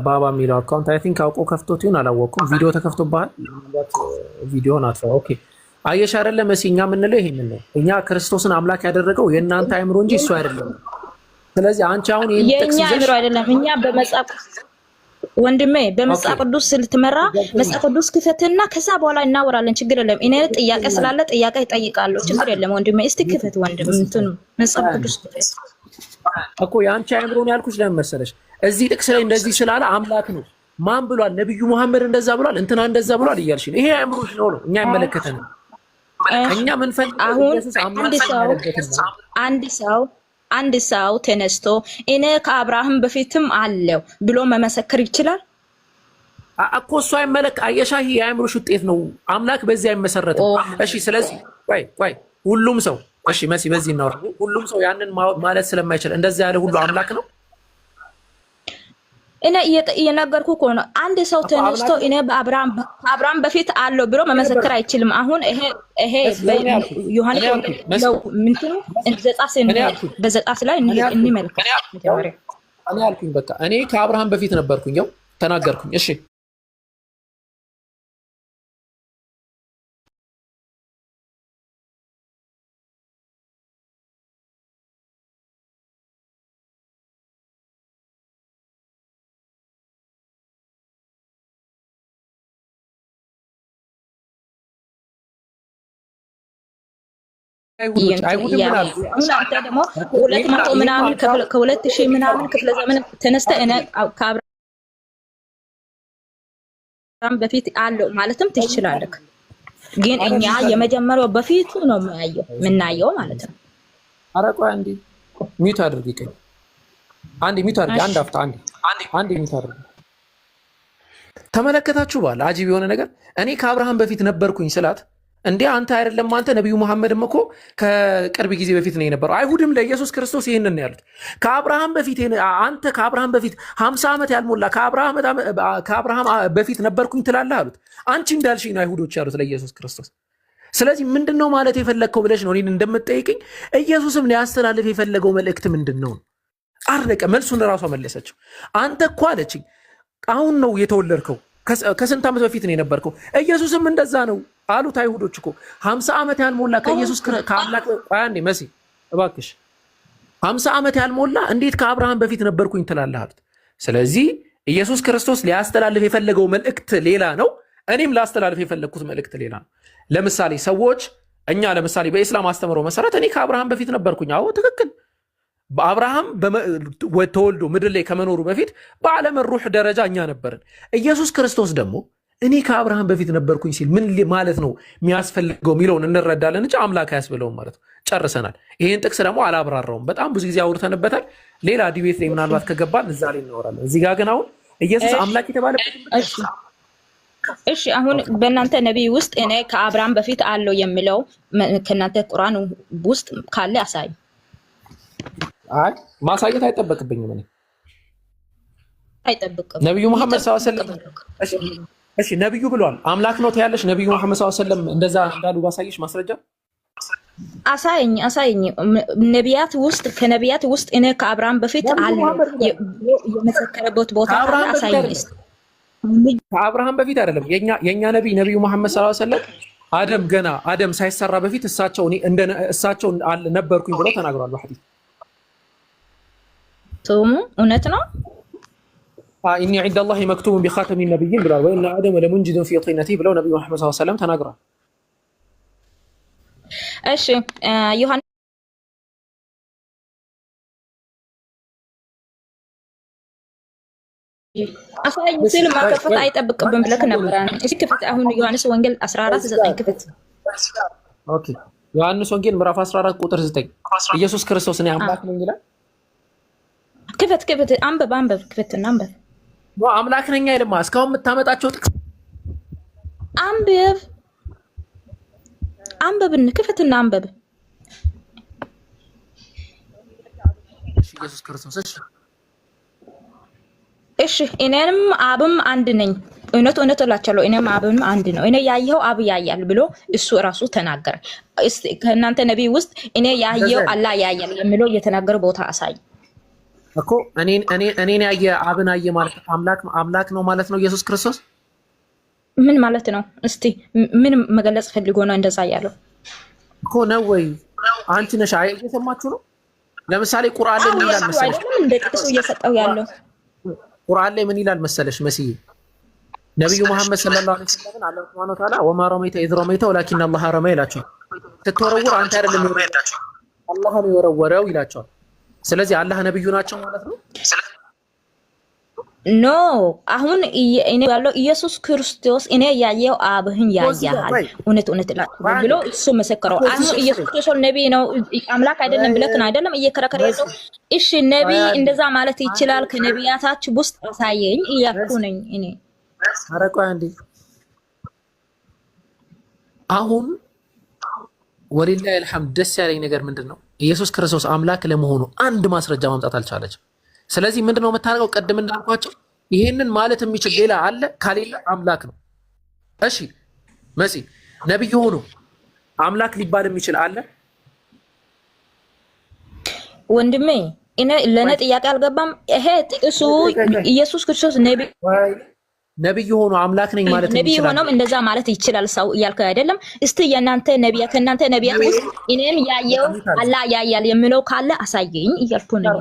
ባባ የሚለው አካውንት አይ ቲንክ አውቆ ከፍቶት ይሁን አላወቅኩም። ቪዲዮ ተከፍቶብሃል። ቪዲዮን አጥፋ። ኦኬ አየሽ አይደለ መሲ፣ እኛ የምንለው ይሄንን ነው። እኛ ክርስቶስን አምላክ ያደረገው የእናንተ አእምሮ እንጂ እሱ አይደለም። ስለዚህ አንቺ አሁን የኛ አእምሮ አይደለም። እኛ በመጽሐፍ ወንድሜ በመጽሐፍ ቅዱስ ስትመራ መጽሐፍ ቅዱስ ክፈትና ከዛ በኋላ እናወራለን። ችግር የለም። እኔ ጥያቄ ስላለ ጥያቄ ይጠይቃለሁ። ችግር የለም ወንድሜ። እስቲ ክፈት ወንድም እንትን መጽሐፍ ቅዱስ ክፈት እኮ የአንቺ አእምሮን ያልኩሽ ለምን መሰለሽ? እዚህ ጥቅስ ላይ እንደዚህ ስላለ አምላክ ነው ማን ብሏል? ነብዩ መሐመድ እንደዛ ብሏል፣ እንትና እንደዛ ብሏል እያልሽ ነው። ይሄ አእምሮሽ ነው እኛ አይመለከተንም። እኛ ምን ፈልገው አሁን አንድ ሰው ተነስቶ እኔ ከአብርሃም በፊትም አለው ብሎ መመሰከር ይችላል እኮ። እሱ አየሻ፣ ይሄ የአእምሮሽ ውጤት ነው። አምላክ በዚህ አይመሰረትም። እሺ ስለዚህ ቆይ ሁሉም ሰው እሺ መሲ በዚህ ነው ሁሉም ሰው ያንን ማለት ስለማይችል እንደዛ ያለ ሁሉ አምላክ ነው። እኔ እየነገርኩ እኮ ነው። አንድ ሰው ተነስቶ እኔ በአብርሃም በፊት አለው ብሎ መመሰከር አይችልም። አሁን ይሄ ዮሐንስ ነው ምንድን ነው በዘጣስ ላይ እንመልከት። እኔ አልኩኝ በቃ እኔ ከአብርሃም በፊት ነበርኩኝ ተናገርኩኝ። እሺ አይሁድም ምን አሉ? አሁን አንተ ደግሞ 200 ምናምን ከ2000 ምናምን ክፍለ ዘመን ተነስተህ እኔ ከአብርሃም በፊት አለው ማለትም ትችላለህ። ግን እኛ የመጀመሪያው በፊቱ ነው የምናየው ማለት ነው። ኧረ ቆይ አንዴ ሚውት አድርጊ። አንዴ ሚውት አድርጊ። አንድ አፍታ አንዴ ሚውት አድርጊ። ተመለከታችሁ ባለ አጂብ የሆነ ነገር እኔ ከአብርሃም በፊት ነበርኩኝ ስላት እንዴ አንተ አይደለም አንተ ነብዩ መሐመድም እኮ ከቅርብ ጊዜ በፊት ነው የነበረው። አይሁድም ለኢየሱስ ክርስቶስ ይሄንን ነው ያሉት። ከአብርሃም በፊት አንተ ከአብርሃም በፊት 50 ዓመት ያልሞላ ከአብርሃም በፊት ነበርኩኝ ትላለህ አሉት። አንቺ እንዳልሽኝ ነው አይሁዶች ያሉት ለኢየሱስ ክርስቶስ። ስለዚህ ምንድነው ማለት የፈለግከው ብለሽ ነው እኔን እንደምትጠይቅኝ። ኢየሱስም ሊያስተላልፍ የፈለገው መልእክት ምንድነው? አረቀ መልሱን ራሷ መለሰችው። አንተ እኮ አለችኝ አሁን ነው የተወለድከው፣ ከስንት ዓመት በፊት ነው የነበርከው። ኢየሱስም እንደዛ ነው አሉት አይሁዶች እኮ 50 ዓመት ያልሞላ ከኢየሱስ ከአምላክ አንዴ መሲ እባክሽ 50 ዓመት ያልሞላ እንዴት ከአብርሃም በፊት ነበርኩኝ ትላለህ አሉት። ስለዚህ ኢየሱስ ክርስቶስ ሊያስተላልፍ የፈለገው መልእክት ሌላ ነው፣ እኔም ላስተላልፍ የፈለግኩት መልእክት ሌላ ነው። ለምሳሌ ሰዎች እኛ ለምሳሌ በእስላም አስተምሮ መሰረት እኔ ከአብርሃም በፊት ነበርኩኝ። አዎ ትክክል። በአብርሃም ተወልዶ ምድር ላይ ከመኖሩ በፊት በዓለም ሩህ ደረጃ እኛ ነበርን። ኢየሱስ ክርስቶስ ደግሞ እኔ ከአብርሃም በፊት ነበርኩኝ ሲል ምን ማለት ነው የሚያስፈልገው የሚለውን እንረዳለን እንጂ አምላክ አያስብለውም ማለት ነው። ጨርሰናል። ይህን ጥቅስ ደግሞ አላብራራውም። በጣም ብዙ ጊዜ አውርተንበታል። ሌላ ዲቤት ላይ ምናልባት ከገባን እዛ ላይ እናወራለን። እዚህ ጋር ግን አሁን ኢየሱስ አምላክ የተባለበት እሺ አሁን በእናንተ ነቢይ ውስጥ እኔ ከአብርሃም በፊት አለው የሚለው ከእናንተ ቁርአን ውስጥ ካለ አሳይ። አይ ማሳየት አይጠበቅብኝም። እኔ አይጠበቅም። ነብዩ መሐመድ ሰለላሁ ዐለይሂ ወሰለም እሺ ነብዩ ብሏል አምላክ ነው ታያለሽ። ነብዩ መሐመድ ሰለላሁ ዐለይሂ ወሰለም እንደዛ እንዳሉ ባሳይሽ ማስረጃ አሳይኝ። ነቢያት ውስጥ ከነቢያት ውስጥ እኔ ከአብርሃም በፊት አለው የመሰከረበት ቦታ አሳይኝ። ከአብርሃም በፊት አይደለም የኛ ነብይ ነብዩ መሐመድ ሰለላሁ ዐለይሂ ወሰለም አደም ሳይሰራ በፊት እሳቸው ነበርኩኝ ብለው ተናግሯል በሐዲስ። እውነት ነው። ኢኒ ዒንደላሂ መክቱቡን ቢኻተሚ ነቢይን ብሏል። ወኢነ አደመ ለሙንጅዱን ፊ ጢነቲሂ ብለው ነብዩ መሐመድ ሰለላሁ ዐለይሂ ወሰለም ተናግሯል። እሺ ዮሐንስ አሳይ ሲል ማከፈት አይጠብቅብን ብለክ ነበር። እሺ ክፍት አሁን ዮሐንስ ወንጌል 14:9 ክፍት። ኦኬ ዮሐንስ ወንጌል ምዕራፍ 14 ቁጥር 9 ኢየሱስ ክርስቶስ እኔ አምላክ ነኝ ይላል። ክፍት አንበብ ክፍትና አንበብ አምላክ ነኝ አይልማ። እስካሁን የምታመጣቸው ጥቅስ አንበብን ክፍትና አንበብ። ኢየሱስ ክርስቶስ እሺ እኔንም አብም አንድ ነኝ፣ እውነት እላቸዋለሁ እኔም አብም አንድ ነው፣ እኔ ያየው አብ ያያል ብሎ እሱ ራሱ ተናገረ። እስቲ ከእናንተ ነቢይ ውስጥ እኔ ያየው አላህ ያያል የሚለው የተናገረ ቦታ አሳይ እኮ። እኔን ያየ አብን አየ ማለት አምላክ ነው ማለት ነው ኢየሱስ ክርስቶስ። ምን ማለት ነው? እስቲ ምን መገለጽ ፈልጎ ነው እንደዛ ያለው እኮ ነው ወይ? አንቺ ነሽ እየሰማችሁ ነው። ለምሳሌ ቁርአን ላይ ምን ይላል መሰለሽ? እንደ ጥቅሱ እየሰጠው ያለው ቁርአን ላይ ምን ይላል መሰለሽ? መስዬ ነብዩ መሐመድ ሰለላሁ ዐለይሂ ወሰለም አላህ ሱብሓነሁ ወተዓላ ወማ ረመይተ ኢዝ ረመይተ ወላኪን አላህ ረመ ይላቸዋል። ስትወረውር አንተ አይደለም የወረወረው አላህ ነው የወረወረው ይላቸዋል። ስለዚህ አላህ ነብዩ ናቸው ማለት ነው? ኖ አሁን እኔ ያለው ኢየሱስ ክርስቶስ እኔ ያየው አብህን ያያል እውነት ብሎ እሱ መሰከረው። አሁን ኢየሱስ ክርስቶስ ነብይ ነው አምላክ አይደለም ብለክ ነው አይደለም እየከረከረ ያለው። እሺ ነብይ እንደዛ ማለት ይችላል? ከነቢያታች ውስጥ አሳየኝ እያልኩ ነኝ እኔ። ኧረ ቆይ አንዴ አሁን ወሊላሂ አልሐምድ ደስ ያለኝ ነገር ምንድነው? ኢየሱስ ክርስቶስ አምላክ ለመሆኑ አንድ ማስረጃ ማምጣት አልቻለችም። ስለዚህ ምንድነው የምታደርገው? ቀድም እንዳልኳቸው ይሄንን ማለት የሚችል ሌላ አለ፣ ካሌለ አምላክ ነው። እሺ መሲ ነብይ ሆኖ አምላክ ሊባል የሚችል አለ? ወንድሜ እኔ ለኔ ጥያቄ አልገባም። ይሄ ጥቅሱ ኢየሱስ ክርስቶስ ነብይ ሆኖ አምላክ ነኝ ማለት ነብይ ሆኖም እንደዛ ማለት ይችላል ሰው እያልከ አይደለም? እስቲ የናንተ ነቢያት ከናንተ ነቢያት ውስጥ እኔም ያየው አላህ ያያል የሚለው ካለ አሳየኝ እያልኩ ነው።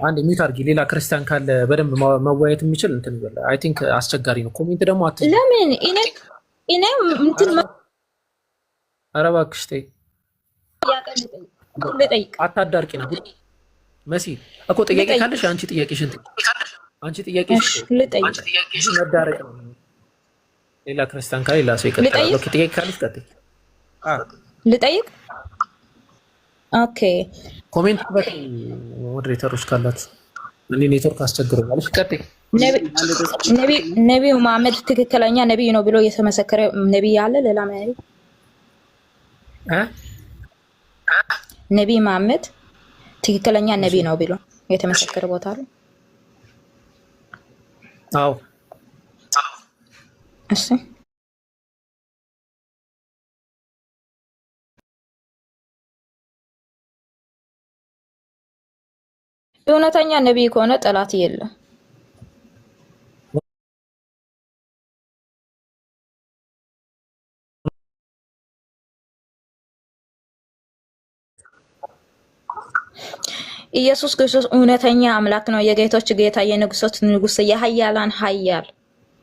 አንዴ ሚውት አድርጊ። ሌላ ክርስቲያን ካለ በደንብ መወያየት የሚችል እንትን ይበል። አይ ቲንክ አስቸጋሪ ነው። ኮሜንት ደግሞ ለምን እኔ እንትን ኧረ እባክሽ ተይ። ልጠይቅ አታዳርቂ ነው መሲ እኮ ጥያቄ ካለሽ አንቺ ጥያቄሽን አንቺ ጥያቄሽን ልጠይቅ መዳረቅ ነው። ሌላ ክርስቲያን ካለ ሌላ ሰው ይቀጥላል። ኦኬ ጥያቄ ካለሽ ቀጥይ። ልጠይቅ ኦኬ ኮሜንት በቃ ሞዴሬተሮች ካላችሁ እኔ ኔትወርክ አስቸግሮኛል። እሺ ቀጥይ። ነቢዩ መሐመድ ትክክለኛ ነቢይ ነው ብሎ የተመሰከረ ነቢይ አለ? ሌላ ነቢይ መሐመድ ትክክለኛ ነቢይ ነው ብሎ የተመሰከረ ቦታ አለ? አዎ። እሺ እውነተኛ ነቢይ ከሆነ ጠላት የለም። ኢየሱስ ክርስቶስ እውነተኛ አምላክ ነው። የጌቶች ጌታ፣ የንጉሶች ንጉስ፣ የኃያላን ኃያል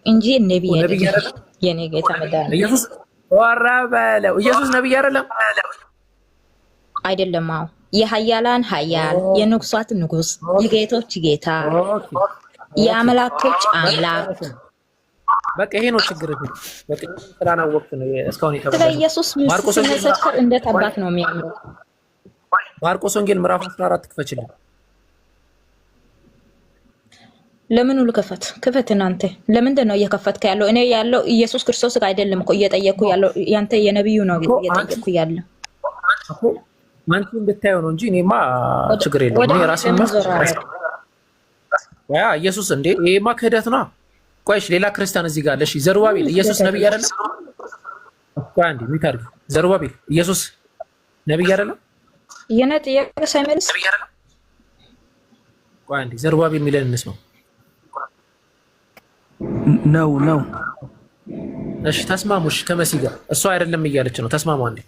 እንጂ ነቢይ አይደለም። የኔ ጌታ መድኃኒት ኢየሱስ ወራበለው ኢየሱስ ነቢይ አይደለም አይደለም። አዎ የኃያላን ኃያል፣ የንጉሳት ንጉስ፣ የጌቶች ጌታ፣ የአምላኮች አምላክ። በቃ ይሄ ነው ችግር። በቃ ስላናወቅት ነው እስካሁን የተባለው። ስለ ኢየሱስ መሰከር እንዴት አባት ነው የሚያምረው። ማርቆስ ወንጌል ምዕራፍ 14 ክፈችልኝ። ለምን ሁሉ ክፈት እናንተ ለምንድን ነው እየከፈትከ ያለው? እኔ ያለው ኢየሱስ ክርስቶስ ጋር አይደለም እኮ እየጠየቅኩ ያለው ያንተ የነብዩ ነው እየጠየቅኩ ያለው። ማንቺ እንድታየው ነው እንጂ እኔማ ችግር የለውም። እኔ ራሴን ያ ኢየሱስ እንዴ ይሄማ ክህደት ነው። ቆይሽ ሌላ ክርስቲያን እዚህ ጋር ለሽ ዘሩባቤል ኢየሱስ ነብይ አይደለም? ቆይ አንዴ ሚታርግ ዘሩባቤል ኢየሱስ ነብይ አይደለም? የኔ ጥያቄ ሳይመልስ ነብይ አይደለም? ቆይ አንዴ ዘሩባቤል የሚለን እንስማው። ነው እሺ ተስማሙሽ ከመሲ ጋር እሷ አይደለም እያለች ነው። ተስማሙ አንዴ።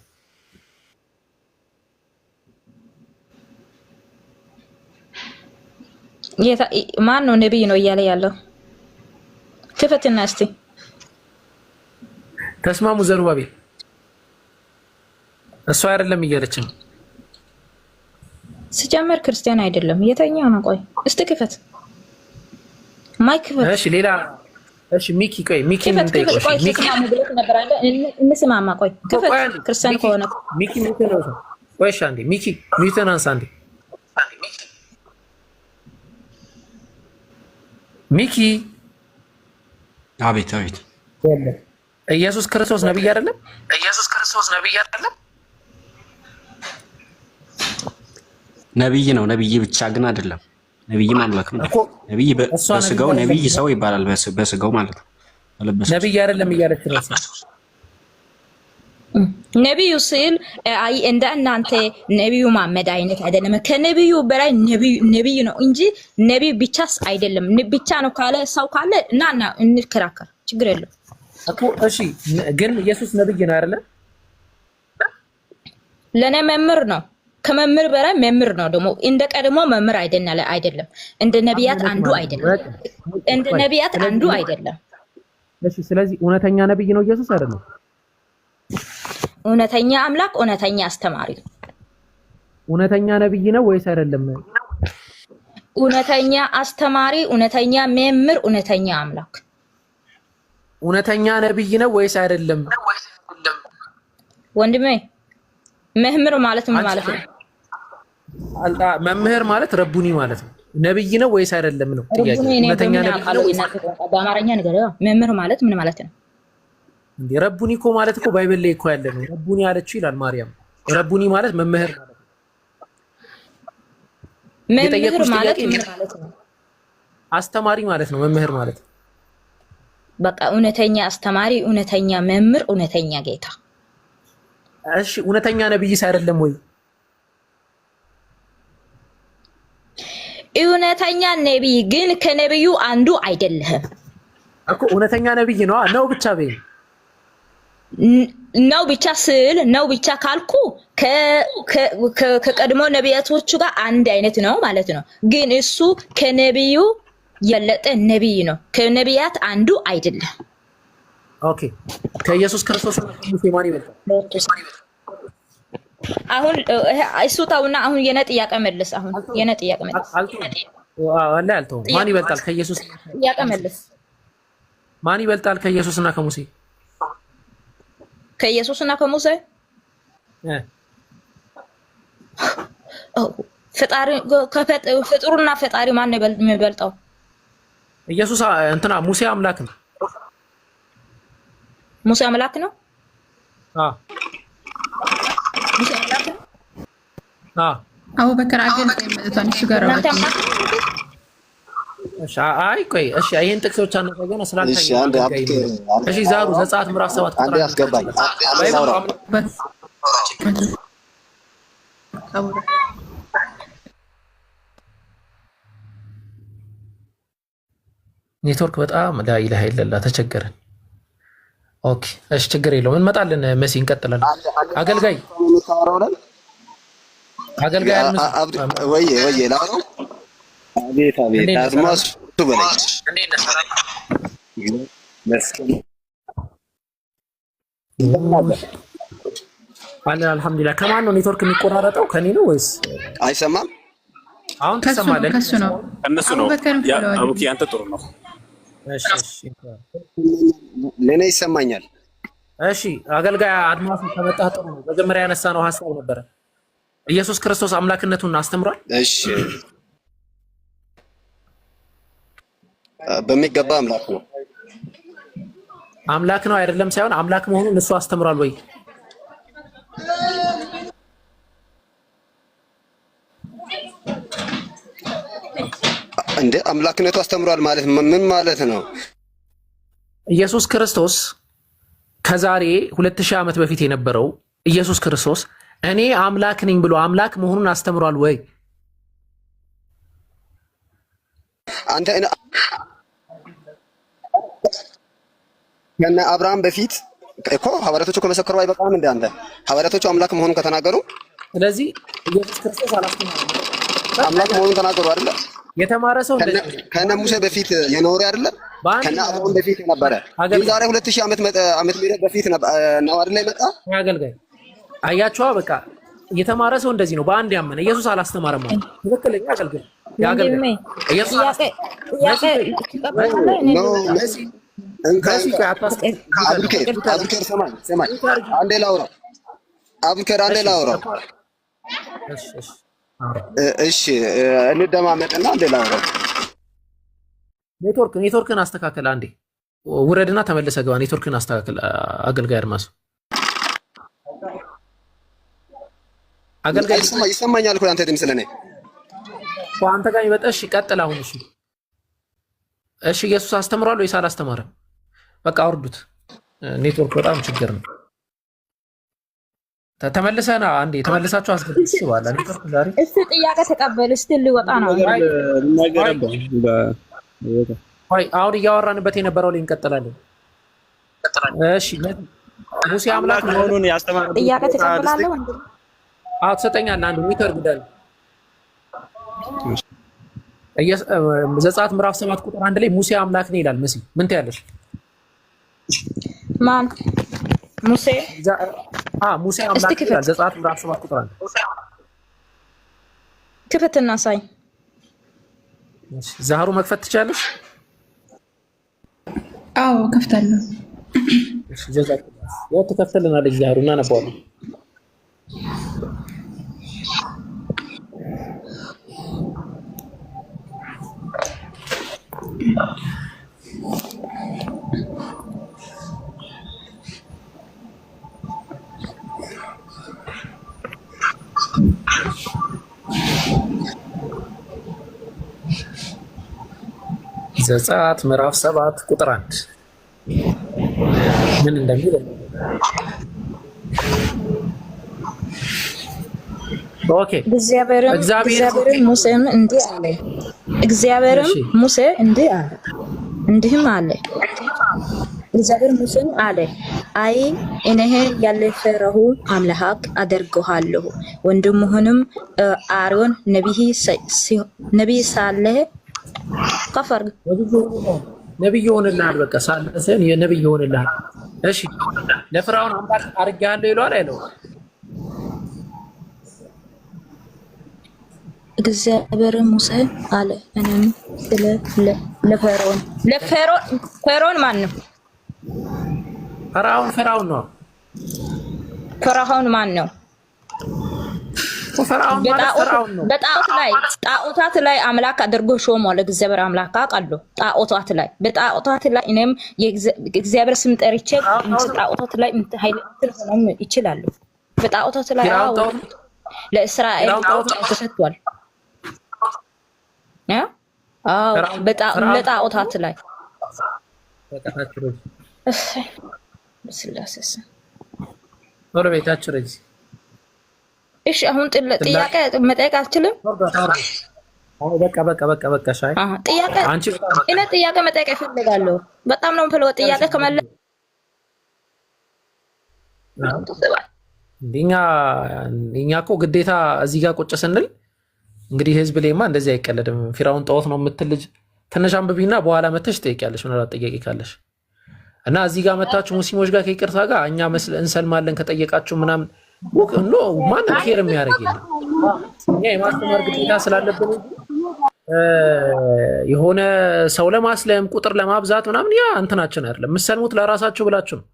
ማን ነው ነብይ ነው እያለ ያለው? ክፈትና እስቲ ተስማሙ። ዘሩባቤል እሷ አይደለም እያለች ነው። ሲጀመር ክርስቲያን አይደለም። የተኛው ነው። ቆይ እስቲ ክፈት ማይክ ክፈት። እሺ ሌላ እሺ ሚኪ ቆይ ሚኪ ምን ጠይቆሽ? ሚኪ ማለት ነበር አለ እንስማማ። ቆይ ክፈት ክርስቲያን ከሆነ ሚኪ ምን ነው? ቆይ እሺ አንዴ ሚኪ ሚተናንስ አንዴ ሚኪ አቤት አቤት። ኢየሱስ ክርስቶስ ነብይ አይደለም? ኢየሱስ ክርስቶስ ነብይ አይደለም? ነብይ ነው። ነብይ ብቻ ግን አይደለም። ነብይ ማምላክም ነው። ነብይ በስጋው ነብይ ሰው ይባላል። በስጋው ማለት ነው። ነብይ አይደለም እያለች ነው። ነብዩ ሲል አይ እንደ እናንተ ነብዩ መሐመድ አይነት አይደለም። ከነብዩ በላይ ነብይ ነው እንጂ ነብይ ብቻስ አይደለም። ብቻ ነው ካለ ሰው ካለ እና እንከራከር፣ ችግር የለም እኮ። እሺ ግን ኢየሱስ ነብይ ነው አይደለ? ለኔ መምህር ነው። ከመምህር በላይ መምህር ነው። ደግሞ እንደ ቀድሞ መምህር አይደለም። እንደ ነቢያት አንዱ አይደለም። እሺ ስለዚህ እውነተኛ ነብይ ነው ኢየሱስ አይደለም? እውነተኛ አምላክ፣ እውነተኛ አስተማሪ። እውነተኛ ነብይ ነው ወይስ አይደለም? እውነተኛ አስተማሪ፣ እውነተኛ መምህር፣ እውነተኛ አምላክ። እውነተኛ ነብይ ነው ወይስ አይደለም? ወንድሜ መምህር ማለት ምን ማለት ነው? መምህር ማለት ረቡኒ ማለት ነው። ነብይ ነው ወይስ አይደለም ነው ጥያቄ። እውነተኛ ነብይ ነው በአማርኛ ነገር መምህር ማለት ምን ማለት ነው? እንዴ ረቡኒ እኮ ማለት እኮ ባይብል ላይ እኮ ያለ ነው። ረቡኒ አለችው ይላል ማርያም። ረቡኒ ማለት መምህር ማለት ነው። መምህር ማለት ምን ማለት ነው? አስተማሪ ማለት ነው። መምህር ማለት በቃ እውነተኛ አስተማሪ፣ እውነተኛ መምህር፣ እውነተኛ ጌታ። እሺ እውነተኛ ነብይስ አይደለም ወይ? እውነተኛ ነብይ ግን ከነብዩ አንዱ አይደለም እኮ። እውነተኛ ነብይ ነው ብቻ በይ ነው ብቻ ስል ነው ብቻ ካልኩ ከቀድሞ ነቢያቶቹ ጋር አንድ አይነት ነው ማለት ነው። ግን እሱ ከነብዩ የለጠ ነብይ ነው። ከነቢያት አንዱ አይደለም። ኦኬ ከኢየሱስ ክርስቶስ ሙሴ ማን ይበልጣል? አሁን እሱ ተውና አሁን የኔ ጥያቄ መልስ። አሁን የኔ ጥያቄ መልስ። ወላሂ አልተውም። ማን ይበልጣል ከኢየሱስ? ጥያቄ መልስ። ማን ይበልጣል ከኢየሱስና ከሙሴ? ከኢየሱስና ከሙሴ ፈጣሪ ፍጡርና ፈጣሪ ማን ነው የሚበልጠው? ኢየሱስ እንትና ሙሴ አምላክ ነው። ሙሴ አምላክ ነው። ሙሴ አምላክ ነው። አቡበከር አገል ተመልቷን እሱ ጋር ነው። እሺ አይ ቆይ እሺ ይሄን ጥቅሶች አነጋገና ስላልታየ እሺ ዛሩ ዘጸአት ምዕራፍ 7 ቁጥር 1 ያስገባኝ ኔትወርክ በጣም ላ ኢላሃ ኢላላህ ተቸገረን። ኦኬ እሺ ችግር የለውም እንመጣለን። መሲ እንቀጥላለን። አገልጋይ አገልጋይ ወይ ላው አቤት አቤት አድማስ በላይ አለ አልሐምዱሊላህ። ከማን ነው ኔትወርክ የሚቆራረጠው? ከኔ ነው ወይስ አይሰማም? አሁን ተሰማለ? ከሱ ነው እነሱ ነው። አቡኪ አንተ ጥሩ ነው። እሺ እሺ ለኔ ይሰማኛል። እሺ አገልጋይ አድማስ ከመጣ ጥሩ ነው። መጀመሪያ ያነሳነው ሐሳብ ነበረ ኢየሱስ ክርስቶስ አምላክነቱን አስተምሯል። እሺ በሚገባ አምላክ ነው። አምላክ ነው አይደለም ሳይሆን አምላክ መሆኑን እሱ አስተምሯል ወይ? እንደ አምላክነቱ አስተምሯል ማለት ምን ማለት ነው? ኢየሱስ ክርስቶስ ከዛሬ 2000 ዓመት በፊት የነበረው ኢየሱስ ክርስቶስ እኔ አምላክ ነኝ ብሎ አምላክ መሆኑን አስተምሯል ወይ? አንተ ከነ አብርሃም በፊት እኮ ሐዋርያቶቹ ከመሰከሩ አይበቃም እንደ አንተ ሐዋርያቶቹ አምላክ መሆኑን ከተናገሩ፣ ስለዚህ ኢየሱስ ክርስቶስ አላስተማረም አምላክ መሆኑን ተናገሩ አይደለ? የተማረ ሰው ከነ ሙሴ በፊት የኖረ አይደለ? ከነ አብርሃም በፊት ነበረ። ግን ዛሬ 2000 ዓመት በፊት ነው አይደለ የመጣ? አገልጋይ አያቸዋ በቃ የተማረ ሰው እንደዚህ ነው። በአንድ ያመነ ኢየሱስ አላስተማረም ማለት ትክክለኛ አገልጋይ ያገልጋይ ኢየሱስ አቡከር ሰማኝ አንዴ ላውራ። አቡከር አንዴ ላውራ። እሺ እንደማመጥና አንዴ ላውራ። ኔትወርክን አስተካክል። አንዴ ውረድና ተመለሰ ገባ። ኔትወርክን አስተካክል። አገልጋይ አድማሱ አገልጋይ ይሰማኛል እኮ አንተ ድምፅ ለኔ አንተ ጋር ይመጣሽ። ቀጥል አሁን። እሺ ኢየሱስ አስተምሯል ወይስ አላስተማረም? በቃ አውርዱት። ኔትወርክ በጣም ችግር ነው። ተመልሰና አንዴ ተመልሳችሁ አስገድስ ባላ ኔትወርክ ዛሬ እስቲ ጥያቄ ተቀበል። እስቲ ልወጣ ነው ወይ? አሁን እያወራንበት የነበረው ላይ እንቀጥላለን። እሺ ሙሴ አምላክ መሆኑን ያስተማረው ጥያቄ ተቀበላለሁ እንዴ? አዎ ትሰጠኛለህ። አንዱ ሚተር ጉዳይ ዘጸአት ምዕራፍ 7 ቁጥር 1 ላይ ሙሴ አምላክ ነው ይላል። መሲ ምን ትያለሽ? ማን ሙሴ? ሙሴ አምላክ ነው ይላል። ዘጸአት ምዕራፍ 7 ቁጥር 1 ክፈትና ሳይ። ዛህሩ መክፈት ትችላለሽ? አዎ ከፍታለሁ። እሺ ጀዛከላህ። ያው ተከፍተልናለች ዛህሩ እና ነባው ዘጸአት ምዕራፍ 7 ቁጥር 1 ምን እንደሚል ኦኬ። እግዚአብሔር ሙሴም እንዲህ አለ። እግዚአብሔርም ሙሴ እንዲህ አለ እንዲህም አለ። እግዚአብሔር ሙሴን አለ፣ አይ እኔ ያልፈራሁ አምላክ አደርግሃለሁ፣ ወንድምህንም አሮን ነቢይ ሳለ ከፈር ነቢይ ይሆንልሃል። በቃ ሳለ ሰን የነቢይ ይሆንልሃል። እሺ ለፍርዓውን አምላክ አድርጌሃለሁ ይለዋል አይለው? እግዚአብሔር ሙሴን አለ እኔም ስለ ለፈርዖን ማን ነው? ፈርዖን ነው። ፈርዖን ማን ነው? ፈርዖን ማለት ፈርዖን ነው። በጣዖታት ላይ አምላክ አድርጎ ሾሟል። እግዚአብሔር አምላክ አውቃለሁ። በጣዖታት ላይ እኔም የእግዚአብሔር ስም ጠርቼ ጣዖታት ላይ ኃይል ሆነም ይችላሉ። በጣዖታት ላይ ለእስራኤል ተሰጥቷል። ለጣዖታት ላይ በስላሴ ወደ ቤታችሁ ረጂ። እሺ አሁን ጥያቄ መጠየቅ አልችልም? በቃ ሻይ ጥያቄ እኔ ጥያቄ መጠየቅ እፈልጋለሁ። በጣም ነው የምፈልገው ጥያቄ ከመለስ እኛ እኮ ግዴታ እዚህ ጋር ቁጭ ስንል እንግዲህ ህዝብ ላይማ እንደዚህ አይቀለድም። ፊራውን ጣዖት ነው የምትል ልጅ ትንሽ አንብቢና በኋላ መተሽ ትጠይቂያለሽ ምናልባት ጥያቄ ካለሽ እና እዚህ ጋር መታችሁ ሙስሊሞች ጋር ከይቅርታ ጋር እኛ እንሰልማለን ከጠየቃችሁ ምናምን ኖ ማንም ኬር የሚያደርግ የለም። እኛ የማስተማር ግዴታ ስላለብን የሆነ ሰው ለማስለም ቁጥር ለማብዛት ምናምን ያ እንትናችን አይደለም። የምትሰልሙት ለራሳችሁ ብላችሁ ነው።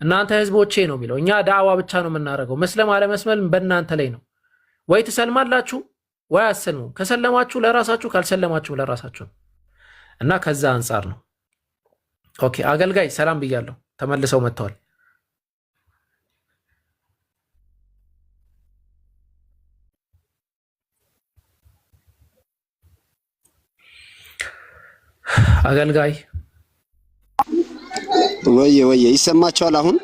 እናንተ ህዝቦቼ ነው የሚለው። እኛ ዳዕዋ ብቻ ነው የምናደርገው። መስለም አለመስመል በእናንተ ላይ ነው። ወይ ትሰልማላችሁ ወይ አሰልሙ። ከሰለማችሁ ለራሳችሁ፣ ካልሰለማችሁ ለራሳችሁ እና ከዛ አንጻር ነው። ኦኬ አገልጋይ ሰላም ብያለሁ። ተመልሰው መጥተዋል። አገልጋይ ወይ ይሰማችኋል? አሁን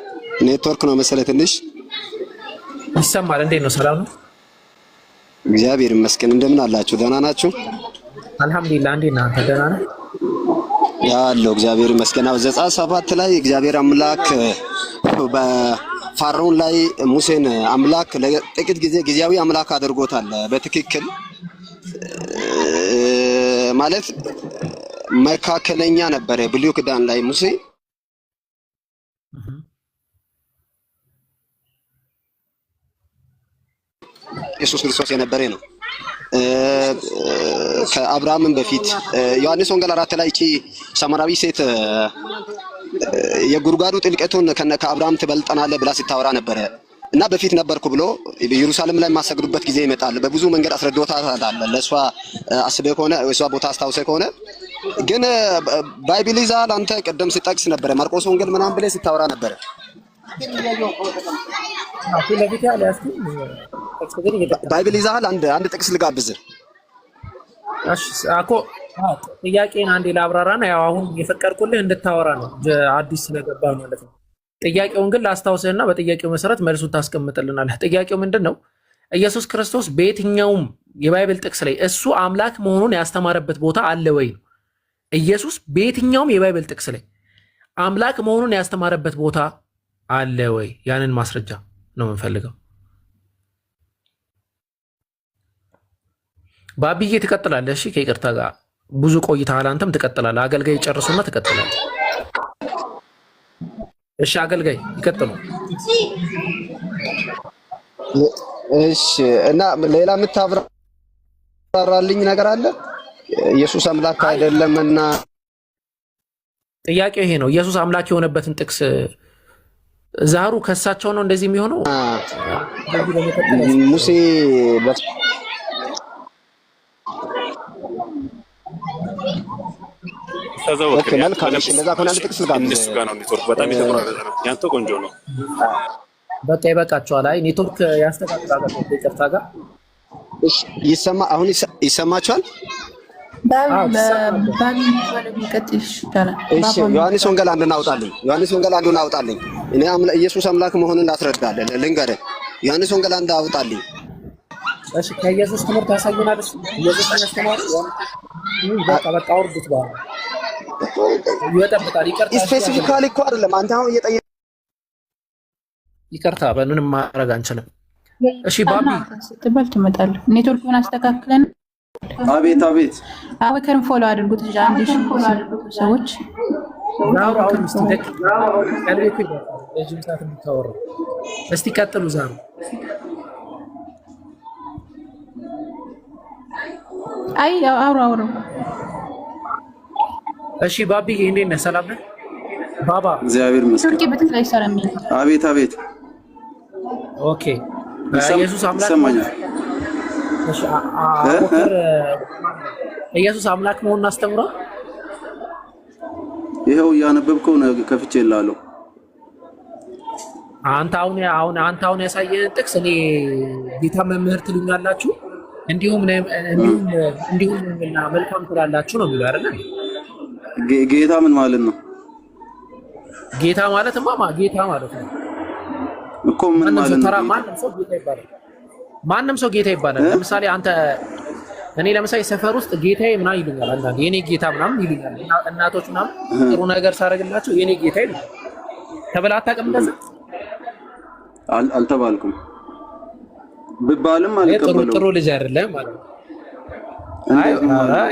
ኔትወርክ ነው መሰለህ ትንሽ ይሰማል። እንዴት ነው? ሰላም ነው? እግዚአብሔር ይመስገን። እንደምን አላችሁ? ደህና ናችሁ? አልሐምዱሊላህ። እንዴት ነህ? ደህና ነህ? ያለው እግዚአብሔር ይመስገን። ዘጸአት 7 ላይ እግዚአብሔር አምላክ በፋርዖን ላይ ሙሴን አምላክ ለጥቂት ጊዜ ጊዜያዊ አምላክ አድርጎታል። በትክክል ማለት መካከለኛ ነበረ ብሉይ ኪዳን ላይ ሙሴ ኢየሱስ ክርስቶስ የነበረ ነው። ከአብርሃምን በፊት ዮሐንስ ወንጌል 4 ላይ እቺ ሰማራዊ ሴት የጉርጓዱ ጥልቀቱን ከአብርሃም ትበልጠናለህ ብላ ስታወራ ነበረ እና በፊት ነበርኩ ብሎ ኢየሩሳሌም ላይ የማሰግዱበት ጊዜ ይመጣል። በብዙ መንገድ አስረድቶታል። ለሷ አስበህ ከሆነ እሷ ቦታ አስታውሰህ ከሆነ ግን ባይብል ይዛል። አንተ ቀደም ስጠቅስ ነበረ ማርቆስ ወንጌል ምናምን ብለህ ስታወራ ነበረ። ባይብል ይዛል። አንድ ጥቅስ ልጋብዝህ። እሺ አኮ ጥያቄን አንዴ ላብራራና ያው አሁን የፈቀድኩልህ እንድታወራ ነው አዲስ ስለገባ ማለት ነው። ጥያቄውን ግን ላስታውስህና በጥያቄው መሰረት መልሱን ታስቀምጥልናለህ። ጥያቄው ምንድነው? ኢየሱስ ክርስቶስ በየትኛውም የባይብል ጥቅስ ላይ እሱ አምላክ መሆኑን ያስተማረበት ቦታ አለ ወይ? ኢየሱስ በየትኛውም የባይብል ጥቅስ ላይ አምላክ መሆኑን ያስተማረበት ቦታ አለ ወይ? ያንን ማስረጃ ነው የምንፈልገው። ባቢዬ ትቀጥላለህ። እሺ ከይቅርታ ጋር ብዙ ቆይተሃል። አንተም ትቀጥላለህ። አገልጋይ ጨርሱና ትቀጥላለህ። እሺ አገልጋይ ይቀጥሉ። እሺ እና ሌላ የምታብራራልኝ ነገር አለ? ኢየሱስ አምላክ አይደለምና ጥያቄው ይሄ ነው። ኢየሱስ አምላክ የሆነበትን ጥቅስ ዛሩ ከሳቸው ነው እንደዚህ የሚሆነው ሙሴ በቃ ይበቃቸዋል። አይ ኔትወርክ ያስተካክላል። ይቅርታ ጋር አሁን ይሰማችኋል? ዮሐንስ ወንጌል አንዱን አውጣልኝ። እኔ ኢየሱስ አምላክ መሆኑን ላስረዳለህ ልንገርህ። ዮሐንስ ወንጌል አንድ አውጣልኝ። እሺ ከኢየሱስ ትምህርት ያሳየናል። ኢየሱስ ያስተማረ በቃ አውርዱት በኋላ ይወጣበታል። ይቅርታ ስፔሲፊካሊ እኮ አይደለም አንተ አሁን እየጠየቀ ይቅርታ በምንም ማድረግ አንችልም። እሺ ባቢ ስትባል ትመጣለህ። ኔትወርኩን አስተካክለን አቤት አወከርን ፎሎ አድርጉት። አንድ ሰዎች እስቲ ቀጥሉ። ዛሩ አይ አውራ እሺ ባቢ እንዴት ነህ? ሰላም ነህ? ባባ እግዚአብሔር ይመስገን። ኦኬ በትክክል አይሰራም። አቤት አቤት። ኦኬ ኢየሱስ አምላክ ይሰማኛል። እሺ ኢየሱስ አምላክ መሆኑን አስተምሯል። ይኸው እያነበብከው ነው ከፍቼ እላለሁ። አንተ አሁን ያሳየህን ጥቅስ እኔ ጌታ መምህር ትሉኛላችሁ እንዲሁም መልካም ትላላችሁ ነው የሚለው አይደል? ጌታ ምን ማለት ነው? ጌታ ማለትማ ጌታ ማለት ነው እኮ ምን ማለት ነው? ማንም ሰው ጌታ ይባላል። ማንም ሰው ጌታ ይባላል። ለምሳሌ እኔ ለምሳሌ ሰፈር ውስጥ ጌታዬ ምናምን ይሉኛል። አንዳንዴ የኔ ጌታ ምናምን ይሉኛል። እናቶች ምናምን ጥሩ ነገር ሳደርግላቸው የኔ ጌታ ይሉኛል። ተብለህ አታውቅም? እንደዛ አልተባልኩም ብባልም አልቀበለውም። ጥሩ ልጅ አይደለም ማለት ነው።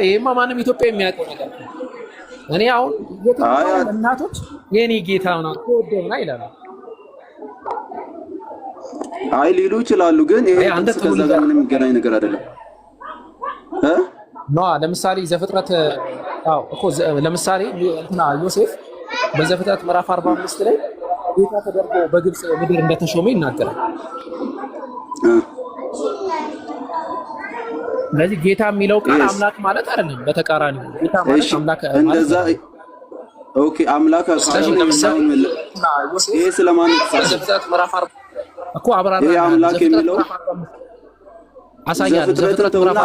ይሄማ ማንም ኢትዮጵያ የሚያውቀው ነገር ነው። እኔ አሁን እናቶች የኔ ጌታ ነው ተወደውና ይላሉ። አይ ሊሉ ይችላሉ፣ ግን ይሄ ከዛ ጋር ምንም የሚገናኝ ነገር አይደለም። ለምሳሌ ዘፍጥረት እኮ ለምሳሌ ዮሴፍ በዘፍጥረት ምዕራፍ 45 ላይ ጌታ ተደርጎ በግብፅ ምድር እንደተሾመ ይናገራል። ስለዚህ ጌታ የሚለው ቃል አምላክ ማለት አይደለም፣ በተቃራኒ ጌታ ማለት አምላክ እንደዛ። ኦኬ አምላክ ይሄ ስለማን ዘፍጥረት ምዕራፍ 40 እኮ አብራራ ይሄ አምላክ የሚለው አሳያለሁ። ዘፍጥረት ምዕራፍ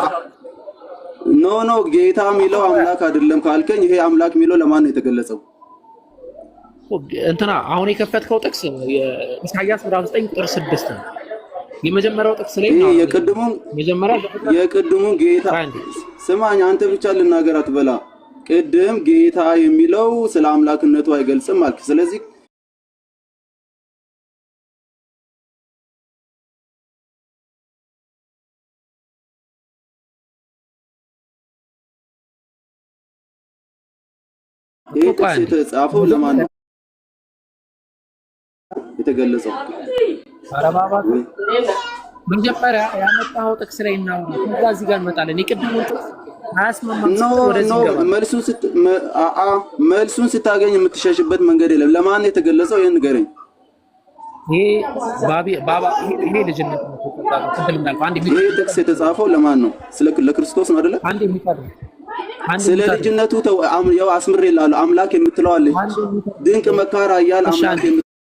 ኖ ጌታ የሚለው አምላክ አይደለም ካልከኝ፣ ይሄ አምላክ የሚለው ለማን ነው የተገለጸው? አሁን የከፈትከው ጥቅስ ኢሳይያስ ምዕራፍ 9 ቁጥር 6 ነው። የመጀመሪያው ጥቅስ ላይ ነው። የቅድሙ ጌታ ስማኝ፣ አንተ ብቻ ልናገር አትበላ። ቅድም ጌታ የሚለው ስለ አምላክነቱ አይገልጽም አልክ። ስለዚህ ይሄ ጥቅስ የተጻፈው ለማን ነው የተገለጸው? አረባባት መጀመሪያ ያመጣው ጥቅስ ላይ ነው። ከዛ እዚህ ጋር እንመጣለን። የቅድሙን ጥቅስ መልሱን ስታገኝ የምትሸሽበት መንገድ የለም። ለማን ነው የተገለጸው? ይሄን ንገረኝ። ይሄ ልጅነት ነው። ይሄ ጥቅስ የተጻፈው ለማን ነው? ለክርስቶስ ነው አይደለ? ስለ ልጅነቱ ያው አስምሬልሃለሁ። አምላክ የምትለው አለች። ድንቅ መካር ኃያል አምላክ